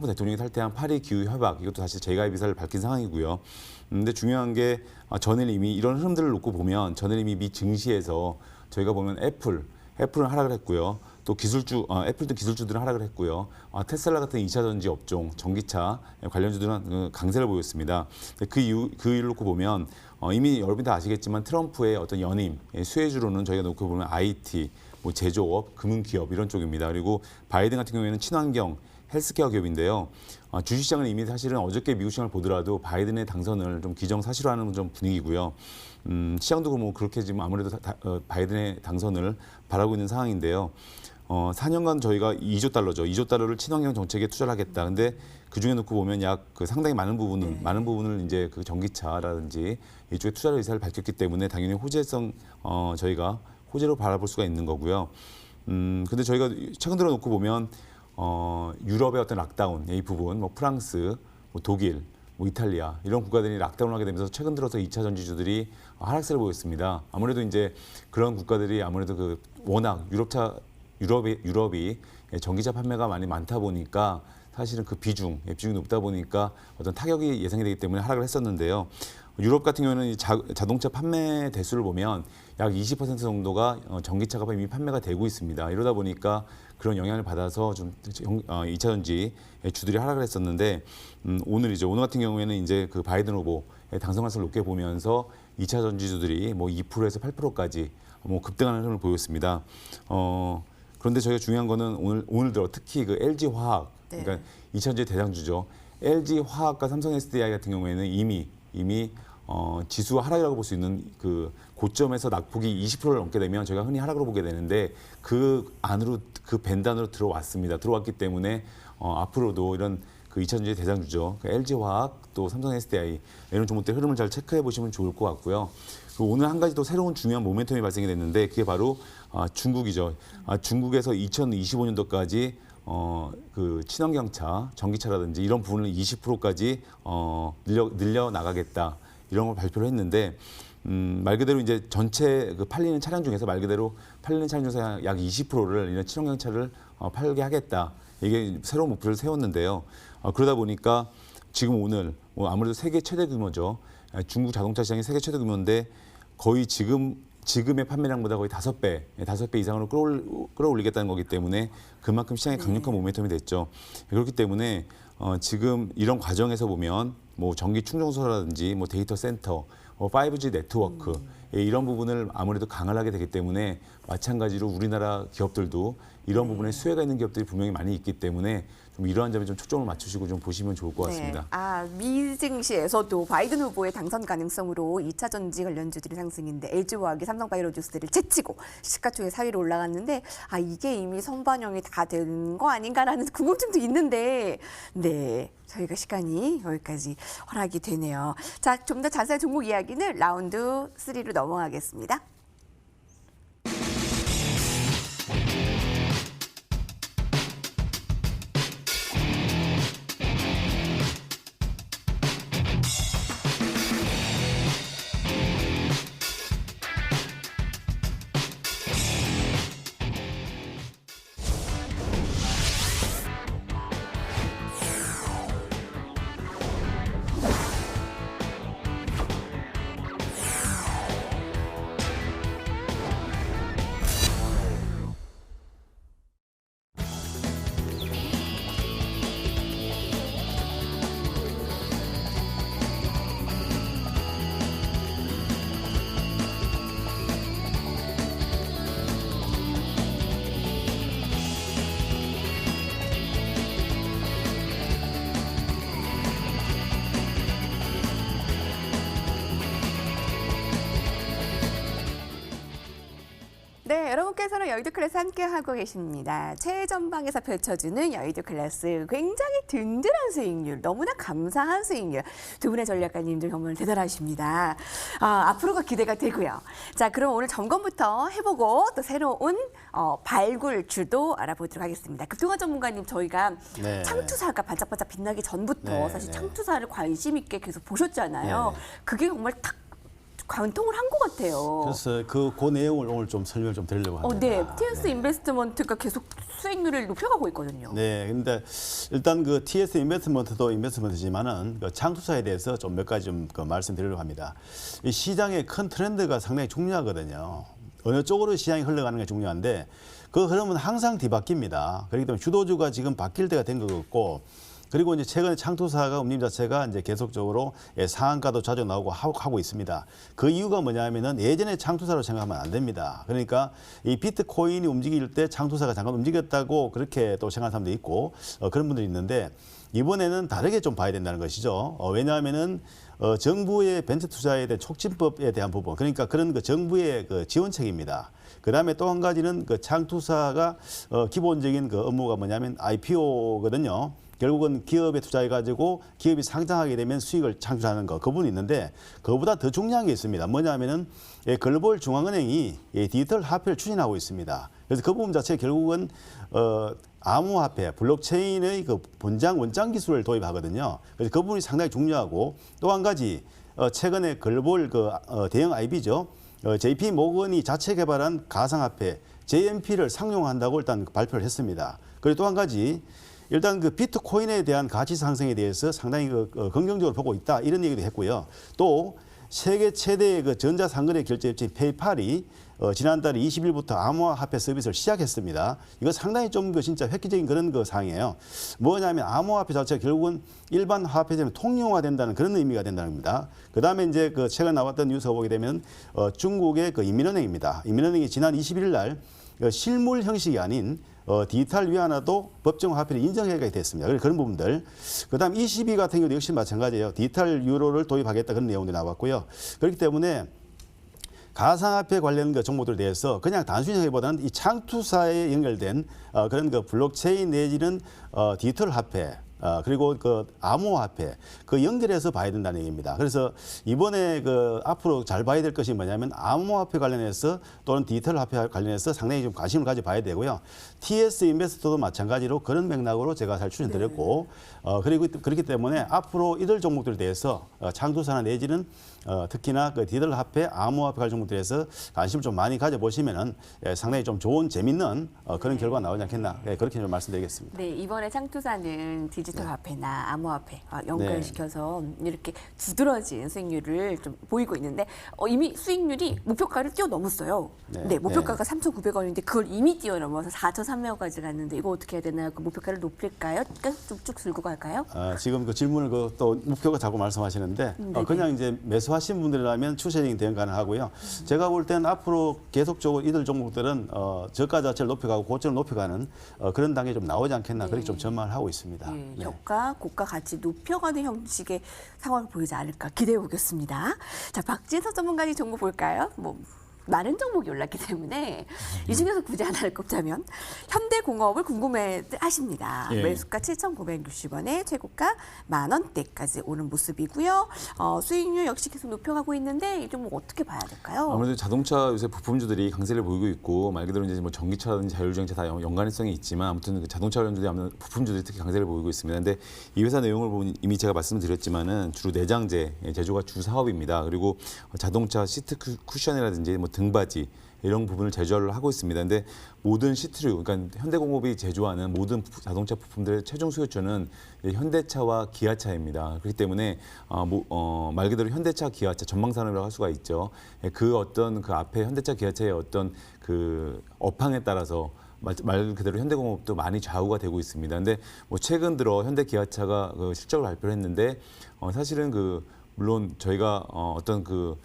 대통령이 탈퇴한 파리 기후 협약 이것도 다시 재가입 의사를 밝힌 상황이고요. 근데 중요한 게 전일 이미 이런 흐름들을 놓고 보면 전일 이미 미 증시에서 저희가 보면 애플은 하락을 했고요. 또 애플도 기술주들은 하락을 했고요. 테슬라 같은 2차 전지 업종, 전기차 관련주들은 강세를 보였습니다. 그 이유를 놓고 보면 이미 여러분이 다 아시겠지만 트럼프의 어떤 연임, 수혜주로는 저희가 놓고 보면 IT, 뭐 제조업, 금융기업 이런 쪽입니다. 그리고 바이든 같은 경우에는 친환경, 헬스케어 기업인데요. 주식시장은 이미 사실은 어저께 미국 시장을 보더라도 바이든의 당선을 좀 기정사실화하는 좀 분위기고요. 시장도 뭐 그렇게 지금 아무래도 바이든의 당선을 바라고 있는 상황인데요. 4년간 저희가 2조 달러죠. 2조 달러를 친환경 정책에 투자를 하겠다. 근데 그 중에 놓고 보면 상당히 많은 부분을 이제 전기차라든지 이쪽에 투자 의사를 밝혔기 때문에 당연히 저희가 호재로 바라볼 수가 있는 거고요. 근데 저희가 최근 들어 놓고 보면 유럽의 어떤 락다운 이 부분, 뭐 프랑스, 뭐 독일, 뭐 이탈리아 이런 국가들이 락다운을 하게 되면서 최근 들어서 2차 전지주들이 하락세를 보였습니다. 아무래도 이제 그런 국가들이 아무래도 워낙 유럽이 전기차 판매가 많다 보니까 사실은 비중이 높다 보니까 어떤 타격이 예상이 되기 때문에 하락을 했었는데요. 유럽 같은 경우는 자동차 판매 대수를 보면 약 20% 정도가 전기차가 이미 판매가 되고 있습니다. 이러다 보니까 그런 영향을 받아서 좀 2차 전지 주들이 하락을 했었는데 오늘 같은 경우에는 이제 바이든 후보의 당선 가능성을 높게 보면서 2차 전지주들이 뭐 2%에서 8%까지 뭐 급등하는 흐름을 보였습니다. 그런데 저희가 중요한 거는 오늘 들어 특히 LG 화학 네. 그러니까 2차전지 대장주죠. LG 화학과 삼성 SDI 같은 경우에는 이미 지수 하락이라고 볼 수 있는 그 고점에서 낙폭이 20%를 넘게 되면 저희가 흔히 하락으로 보게 되는데 그 안으로 그 밴드 안으로 들어왔습니다. 들어왔기 때문에 앞으로도 이런 그 2차전지 대장주죠. 그러니까 LG 화학 또 삼성 SDI 이런 종목들 흐름을 잘 체크해 보시면 좋을 것 같고요. 그리고 오늘 한 가지 또 새로운 중요한 모멘텀이 발생이 됐는데 그게 바로 중국이죠. 중국에서 2025년도까지 그 친환경차, 전기차라든지 이런 부분을 20%까지 늘려 나가겠다 이런 걸 발표를 했는데 말 그대로 이제 전체 그 팔리는 차량 중에서 말 그대로 팔리는 차량 중에서 약 20%를 이런 친환경차를 팔게 하겠다 이게 새로운 목표를 세웠는데요. 그러다 보니까 지금 오늘 아무래도 세계 최대 규모죠. 중국 자동차 시장이 세계 최대 규모인데 거의 지금의 판매량보다 거의 5배 이상으로 끌어올리겠다는 거기 때문에 그만큼 시장에 강력한 모멘텀이 됐죠. 그렇기 때문에 지금 이런 과정에서 보면 뭐 전기 충전소라든지 뭐 데이터 센터, 5G 네트워크 이런 부분을 아무래도 강화를 하게 되기 때문에 마찬가지로 우리나라 기업들도 이런 부분에 수혜가 있는 기업들이 분명히 많이 있기 때문에 좀 이러한 점에 좀 초점을 맞추시고 좀 보시면 좋을 것 같습니다. 미 증시에서도 바이든 후보의 당선 가능성으로 2차 전지 관련주들이 상승인데 LG화학이 삼성바이오로직스를 제치고 시가총액 4위로 올라갔는데 이게 이미 선반영이 다 된 거 아닌가라는 궁금증도 있는데 네. 저희가 시간이 여기까지 허락이 되네요. 자, 좀 더 자세한 종목 이야기는 라운드 3로 넘어가겠습니다. 네, 여러분께서는 여의도 클래스 함께하고 계십니다. 최전방에서 펼쳐주는 여의도 클래스 굉장히 든든한 수익률, 너무나 감사한 수익률. 두 분의 전략가님들 정말 대단하십니다. 앞으로가 기대가 되고요. 자, 그럼 오늘 점검부터 해보고 또 새로운 발굴주도 알아보도록 하겠습니다. 급동환 전문가님, 저희가 네. 창투사가 반짝반짝 빛나기 전부터 네, 사실 네. 창투사를 관심 있게 계속 보셨잖아요. 네. 그게 정말 탁 관통을 한 것 같아요. 그래서 그 내용을 오늘 좀 설명을 좀 드리려고 합니다. 네, TS 인베스트먼트가 계속 수익률을 높여가고 있거든요. 네, 근데 일단 그 TS 인베스트먼트도 인베스트먼트지만은 그 창투사에 대해서 좀 몇 가지 좀 그 말씀드리려고 합니다. 이 시장의 큰 트렌드가 상당히 중요하거든요. 어느 쪽으로 시장이 흘러가는 게 중요한데 그 흐름은 항상 뒤바뀝니다. 그렇기 때문에 주도주가 지금 바뀔 때가 된 것 같고. 그리고 이제 최근에 창투사가 움직임 자체가 이제 계속적으로 상한가도 자주 나오고 하고 있습니다. 그 이유가 뭐냐면은 예전에 창투사로 생각하면 안 됩니다. 그러니까 이 비트코인이 움직일 때 창투사가 잠깐 움직였다고 그렇게 또 생각하는 사람도 있고 그런 분들이 있는데 이번에는 다르게 좀 봐야 된다는 것이죠. 왜냐하면은 정부의 벤처 투자에 대한 촉진법에 대한 부분, 그러니까 그런 그 정부의 그 지원책입니다. 그다음에 또 한 가지는 그 창투사가 기본적인 그 업무가 뭐냐면 IPO거든요. 결국은 기업에 투자해가지고 기업이 상장하게 되면 수익을 창출하는 거, 그 부분이 있는데 그거보다 더 중요한 게 있습니다. 뭐냐면은 글로벌 중앙은행이 디지털 화폐를 추진하고 있습니다. 그래서 그 부분 자체 결국은 암호화폐, 블록체인의 그 원장 기술을 도입하거든요. 그래서 그 부분이 상당히 중요하고 또 한 가지 최근에 글로벌 대형 IB죠. JP 모건이 자체 개발한 가상화폐 JMP를 상용한다고 일단 발표를 했습니다. 그리고 또 한 가지 일단 그 비트코인에 대한 가치 상승에 대해서 상당히 긍정적으로 보고 있다 이런 얘기도 했고요. 또 세계 최대의 그 전자상거래 결제 업체인 페이팔이 지난달 20일부터 암호화폐 서비스를 시작했습니다. 이거 상당히 좀 진짜 획기적인 그런 사항이에요. 뭐냐면 암호화폐 자체가 결국은 일반 화폐처럼 통용화된다는 그런 의미가 된다는 겁니다. 그다음에 이제 최근 나왔던 뉴스가 보게 되면 중국의 인민은행입니다. 인민은행이 지난 21일 날 실물 형식이 아닌 디지털 위안화도 법정 화폐를 인정하게 됐습니다. 그런 부분들. 그다음 ECB 같은 경우도 역시 마찬가지예요. 디지털 유로를 도입하겠다 그런 내용도 나왔고요. 그렇기 때문에 가상화폐 관련 그 정보들에 대해서 그냥 단순히 하기보다는 이 창투사에 연결된 그런 그 블록체인 내지는 디지털 화폐 그리고 그 암호화폐 그 연결해서 봐야 된다는 얘기입니다. 그래서 이번에 그 앞으로 잘 봐야 될 것이 뭐냐면 암호화폐 관련해서 또는 디지털 화폐 관련해서 상당히 좀 관심을 가져봐야 되고요. TS 인베스터도 마찬가지로 그런 맥락으로 제가 잘 추천드렸고 그리고 그렇기 때문에 앞으로 이들 종목들에 대해서 창투사나 내지는 특히나 그 디지털 화폐, 암호화폐 관련 종목들에서 관심을 좀 많이 가져보시면은 상당히 좀 좋은 재밌는 그런 결과가 나오지 않겠나 그렇게 좀 말씀드리겠습니다. 네, 이번에 창투사는 디지털 화폐나 암호화폐 연결시켜서 이렇게 두드러진 수익률을 좀 보이고 있는데 이미 수익률이 목표가를 뛰어넘었어요. 네, 목표가가 3,900원인데 그걸 이미 뛰어넘어서 4,300원까지 갔는데 이거 어떻게 해야 되나요? 그 목표가를 높일까요? 계속 쭉 들고 갈까요? 지금 그 질문을 또 목표가 자꾸 말씀하시는데 그냥 이제 매수하신 분들이라면 추세적인 대응 가능하고요. 제가 볼 때는 앞으로 계속적으로 이들 종목들은 저가 자체를 높여가고 고점을 높여가는 그런 단계 좀 나오지 않겠나 그렇게 좀 전망을 하고 있습니다. 네, 저가, 고가 같이 높여가는 형식의 상황을 보이지 않을까 기대해 보겠습니다. 자, 박진서 전문가님 종목 볼까요? 많은 종목이 올랐기 때문에 이 중에서 굳이 하나를 꼽자면 현대공업을 궁금해 하십니다. 예. 매수가 7,960원에 최고가 10,000원대까지 오는 모습이고요. 수익률 역시 계속 높여가고 있는데 이 종목 어떻게 봐야 될까요? 아무래도 자동차 요새 부품주들이 강세를 보이고 있고 말 그대로 이제 뭐 전기차라든지 자율주행차 다 연관성이 있지만 아무튼 그 자동차 관련주들이 아무래도 부품주들이 특히 강세를 보이고 있습니다. 근데 이 회사 내용을 보면 이미 제가 말씀드렸지만은 주로 내장재 제조가 주 사업입니다. 그리고 자동차 시트 쿠션이라든지 뭐 등받이 이런 부분을 제조를 하고 있습니다. 근데 모든 시트류, 그러니까 현대공업이 제조하는 모든 자동차 부품들의 최종 수요처는 현대차와 기아차입니다. 그렇기 때문에 말 그대로 현대차, 기아차 전망산업이라고 할 수가 있죠. 그 어떤 그 앞에 현대차, 기아차의 어떤 그 업황에 따라서 말 그대로 현대공업도 많이 좌우가 되고 있습니다. 근데 뭐 최근 들어 현대 기아차가 그 실적을 발표를 했는데 사실은 그 물론 저희가 어떤 그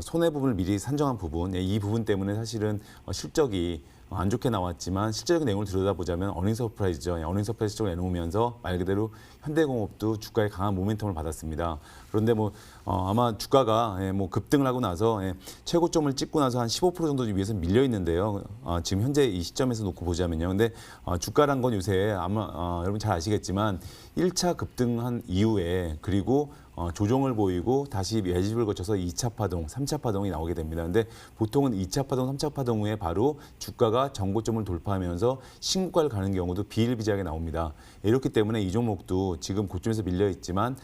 손해 부분을 미리 산정한 부분, 이 부분 때문에 사실은 실적이 안 좋게 나왔지만 실제적인 내용을 들여다보자면 어닝 서프라이즈죠. 어닝 서프라이즈 실적을 내놓으면서 말 그대로 현대공업도 주가에 강한 모멘텀을 받았습니다. 그런데 아마 주가가 뭐 급등을 하고 나서 최고점을 찍고 나서 한 15% 정도 위에서 밀려 있는데요. 지금 현재 이 시점에서 놓고 보자면요. 근데 주가란 건 요새 아마 여러분 잘 아시겠지만 1차 급등한 이후에 그리고 조정을 보이고 다시 매집을 거쳐서 2차 파동, 3차 파동이 나오게 됩니다. 근데 보통은 2차 파동, 3차 파동 후에 바로 주가가 정고점을 돌파하면서 신고가를 가는 경우도 비일비재하게 나옵니다. 이렇기 때문에 이 종목도 지금 고점에서 밀려 있지만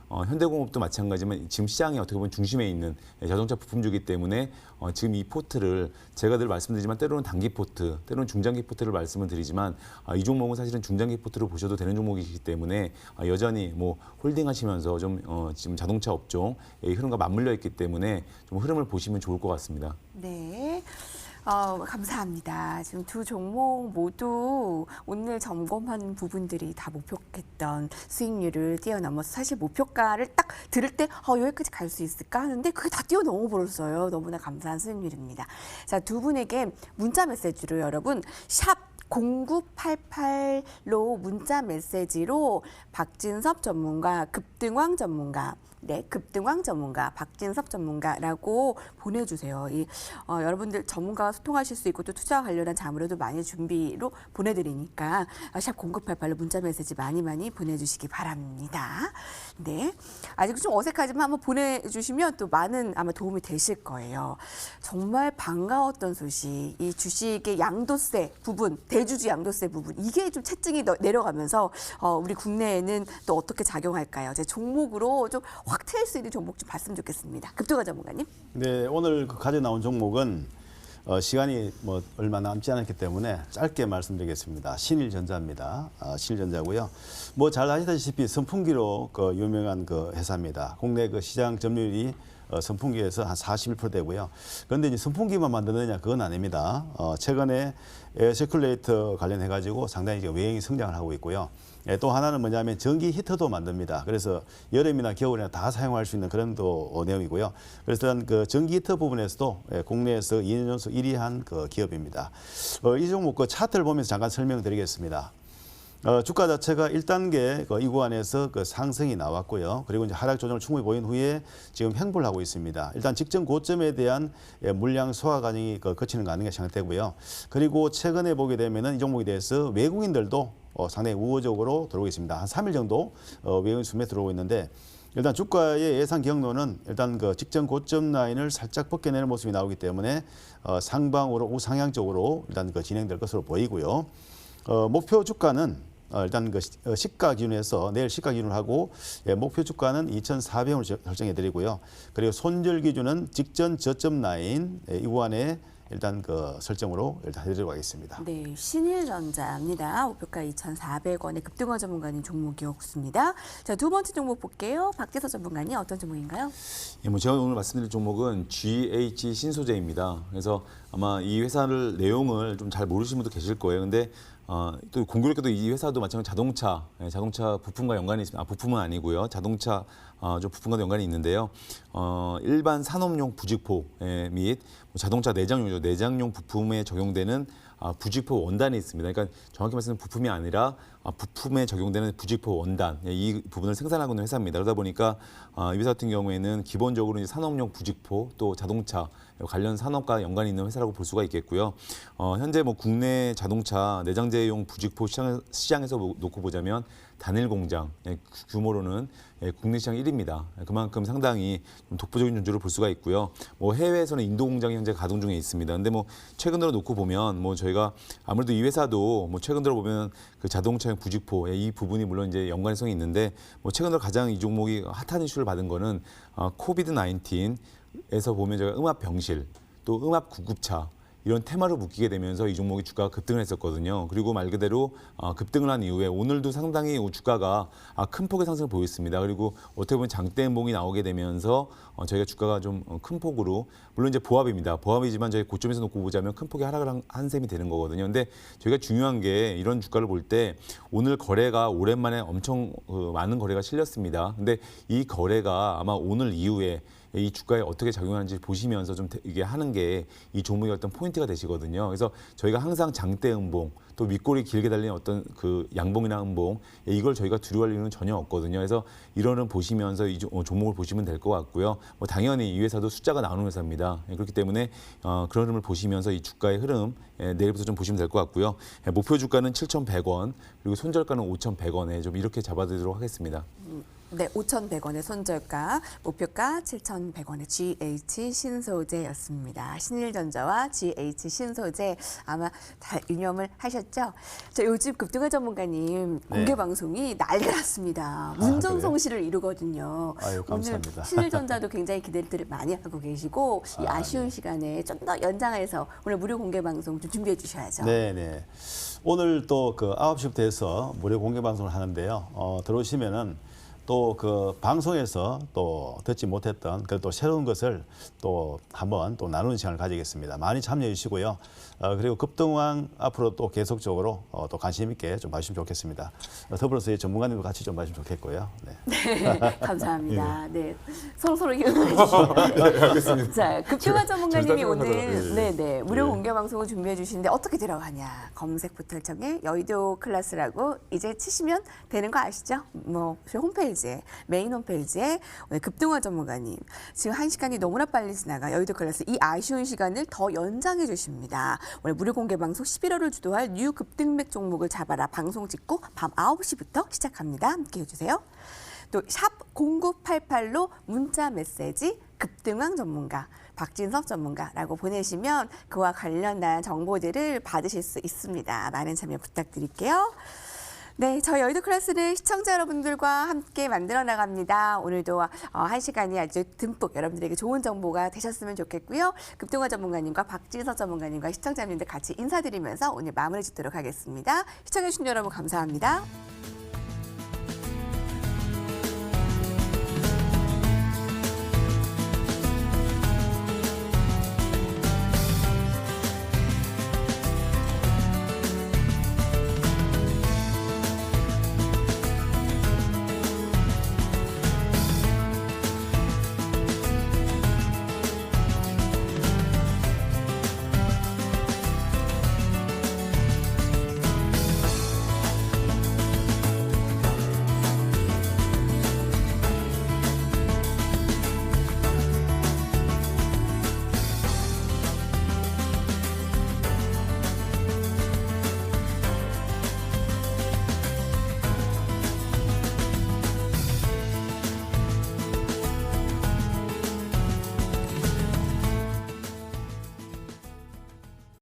현대공업도 마찬가지지만 지금 시장이 어떻게 보면 중심에 있는 자동차 부품주이기 때문에 지금 이 포트를 제가 늘 말씀드리지만 때로는 단기 포트, 때로는 중장기 포트를 말씀을 드리지만 이 종목은 사실은 중장기 포트로 보셔도 되는 종목이기 때문에 여전히 뭐 홀딩하시면서 좀 지금 자동차 업종의 흐름과 맞물려 있기 때문에 좀 흐름을 보시면 좋을 것 같습니다. 네. 감사합니다. 지금 두 종목 모두 오늘 점검한 부분들이 다 목표했던 수익률을 뛰어넘어서 사실 목표가를 딱 들을 때 여기까지 갈 수 있을까 하는데 그게 다 뛰어넘어 버렸어요. 너무나 감사한 수익률입니다. 자, 두 분에게 문자 메시지로 여러분 샵 0988로 문자 메시지로 박진섭 전문가, 급등왕 전문가, 급등왕 전문가, 박진섭 전문가라고 보내주세요. 여러분들 전문가와 소통하실 수 있고 또 투자와 관련한 자료도 많이 준비로 보내드리니까 샵 0988로 문자 메시지 많이 보내주시기 바랍니다. 네, 아직 좀 어색하지만 한번 보내주시면 또 많은 아마 도움이 되실 거예요. 정말 반가웠던 소식, 이 주식의 양도세 부분, 대주주 양도세 부분 이게 좀 체증이 내려가면서 우리 국내에는 또 어떻게 작용할까요? 제 종목으로 좀 확 트일 수 있는 종목 좀 봤으면 좋겠습니다. 급등화 전문가님. 네, 오늘 가져 나온 종목은 시간이 뭐 얼마 남지 않았기 때문에 짧게 말씀드리겠습니다. 신일전자입니다. 신일전자고요. 뭐 잘 아시다시피 선풍기로 유명한 그 회사입니다. 국내 그 시장 점유율이 선풍기에서 한 41% 되고요. 그런데 이제 선풍기만 만드느냐 그건 아닙니다. 최근에 에어서큘레이터 관련해 가지고 상당히 이제 외형이 성장을 하고 있고요. 또 하나는 뭐냐면 전기 히터도 만듭니다. 그래서 여름이나 겨울이나 다 사용할 수 있는 그런 또 내용이고요. 그래서 그 전기 히터 부분에서도 국내에서 2년 연속 1위 한 그 기업입니다. 이 종목 그 차트를 보면서 잠깐 설명드리겠습니다. 주가 자체가 1단계 이 구간에서 그 상승이 나왔고요. 그리고 이제 하락 조정을 충분히 보인 후에 지금 횡보를 하고 있습니다. 일단 직전 고점에 대한 물량 소화 과정이 거치는 거 아닌가 생각되고요. 그리고 최근에 보게 되면은 이 종목에 대해서 외국인들도 상당히 우호적으로 들어오고 있습니다. 한 3일 정도 외국인 수매 들어오고 있는데 일단 주가의 예상 경로는 일단 그 직전 고점 라인을 살짝 벗겨내는 모습이 나오기 때문에 상방으로 우상향적으로 일단 그 진행될 것으로 보이고요. 목표 주가는 일단 그 시가 기준에서 내일 시가 기준을 하고 목표 주가는 2,400원을 설정해 드리고요. 그리고 손절 기준은 직전 저점 라인 이 구간에 일단 그 설정으로 일단 해드리도록 하겠습니다. 네, 신일전자입니다. 목표가 2,400원의 급등화 전문가님 종목이었습니다. 자, 두 번째 종목 볼게요. 박재서 전문가님 어떤 종목인가요? 예, 뭐 제가 오늘 말씀드릴 종목은 GH 신소재입니다. 그래서 아마 이 회사를 내용을 좀 잘 모르시는 분도 계실 거예요. 근데 또 공교롭게도 이 회사도 마찬가지로 자동차 부품과 연관이 있습니다. 부품은 아니고요. 자동차 좀 부품과도 연관이 있는데요. 일반 산업용 부직포 및 자동차 내장용이죠. 내장용 부품에 적용되는 부직포 원단이 있습니다. 그러니까 정확히 말씀드리면 부품이 아니라 부품에 적용되는 부직포 원단 이 부분을 생산하고 있는 회사입니다. 그러다 보니까 이 회사 같은 경우에는 기본적으로 이제 산업용 부직포 또 자동차 관련 산업과 연관이 있는 회사라고 볼 수가 있겠고요. 현재 뭐 국내 자동차 내장재용 부직포 시장에서 놓고 보자면 단일 공장 규모로는 국내 시장 1위입니다. 그만큼 상당히 좀 독보적인 존재로 볼 수가 있고요. 뭐 해외에서는 인도 공장이 현재 가동 중에 있습니다. 근데 뭐 최근 들어 놓고 보면 뭐 저희가 아무래도 이 회사도 뭐 최근 들어 보면 그 자동차용 부직포 이 부분이 물론 이제 연관성이 있는데 뭐 최근 들어 가장 이 종목이 핫한 이슈를 받은 거는 코비드 19에서 보면 제가 음압 병실 또 음압 구급차 이런 테마로 묶이게 되면서 이 종목이 주가가 급등을 했었거든요. 그리고 말 그대로 급등을 한 이후에 오늘도 상당히 주가가 큰 폭의 상승을 보였습니다. 그리고 어떻게 보면 장대 음봉이 나오게 되면서 저희가 주가가 좀 큰 폭으로 물론 이제 보합입니다. 보합이지만 저희 고점에서 놓고 보자면 큰 폭의 하락을 한 셈이 되는 거거든요. 근데 저희가 중요한 게 이런 주가를 볼 때 오늘 거래가 오랜만에 엄청 많은 거래가 실렸습니다. 근데 이 거래가 아마 오늘 이후에 이 주가에 어떻게 작용하는지 보시면서 좀 이게 하는 게 이 종목의 어떤 포인트가 되시거든요. 그래서 저희가 항상 장대 음봉 또 윗골이 길게 달린 어떤 그 양봉이나 음봉 이걸 저희가 두려워할 이유는 전혀 없거든요. 그래서 이론을 보시면서 이 종목을 보시면 될 것 같고요. 뭐 당연히 이 회사도 숫자가 나오는 회사입니다. 그렇기 때문에 그런 흐름을 보시면서 이 주가의 흐름 내일부터 좀 보시면 될 것 같고요. 목표 주가는 7,100원 그리고 손절가는 5,100원에 좀 이렇게 잡아드리도록 하겠습니다. 네, 5,100원의 손절가, 목표가 7,100원의 GH 신소재였습니다. 신일전자와 GH 신소재 아마 다 유념을 하셨죠? 자, 요즘 급등화 전문가님 공개 방송이 난리가 났습니다. 문전성시를 이루거든요. 아유, 감사합니다. 오늘 신일전자도 굉장히 기대를 많이 하고 계시고 이 아쉬운 시간에 좀 더 연장해서 오늘 무료 공개 방송 좀 준비해 주셔야죠. 네. 오늘 또 그 9시부터 해서 무료 공개 방송을 하는데요. 들어오시면은 또 그 방송에서 또 듣지 못했던 또 새로운 것을 또 한번 또 나누는 시간을 가지겠습니다. 많이 참여해 주시고요. 그리고 급등왕 앞으로 또 계속적으로 또 관심 있게 좀 봐주시면 좋겠습니다. 더불어서 전문가님도 같이 좀 봐주시면 좋겠고요. 네, 감사합니다. 네, 서로 이용해 주시면. 네. 자, 급등화 전문가님이 오늘 무료 공개 방송을 준비해 주시는데 어떻게 들어가냐? 검색부터 청해 여의도 클래스라고 이제 치시면 되는 거 아시죠? 뭐 홈페이지에 메인 홈페이지에 오늘 급등화 전문가님 지금 1시간이 너무나 빨리 지나가 여의도 클래스 이 아쉬운 시간을 더 연장해 주십니다. 오늘 무료 공개 방송 11월을 주도할 뉴 급등맥 종목을 잡아라 방송 찍고 밤 9시부터 시작합니다. 함께 해주세요. 또 샵 0988로 문자 메시지 급등왕 전문가 박진석 전문가라고 보내시면 그와 관련한 정보들을 받으실 수 있습니다. 많은 참여 부탁드릴게요. 네, 저희 여의도 클래스는 시청자 여러분들과 함께 만들어 나갑니다. 오늘도 1시간이 아주 듬뿍 여러분들에게 좋은 정보가 되셨으면 좋겠고요. 급등화 전문가님과 박진석 전문가님과 시청자님들 같이 인사드리면서 오늘 마무리 짓도록 하겠습니다. 시청해주신 여러분 감사합니다.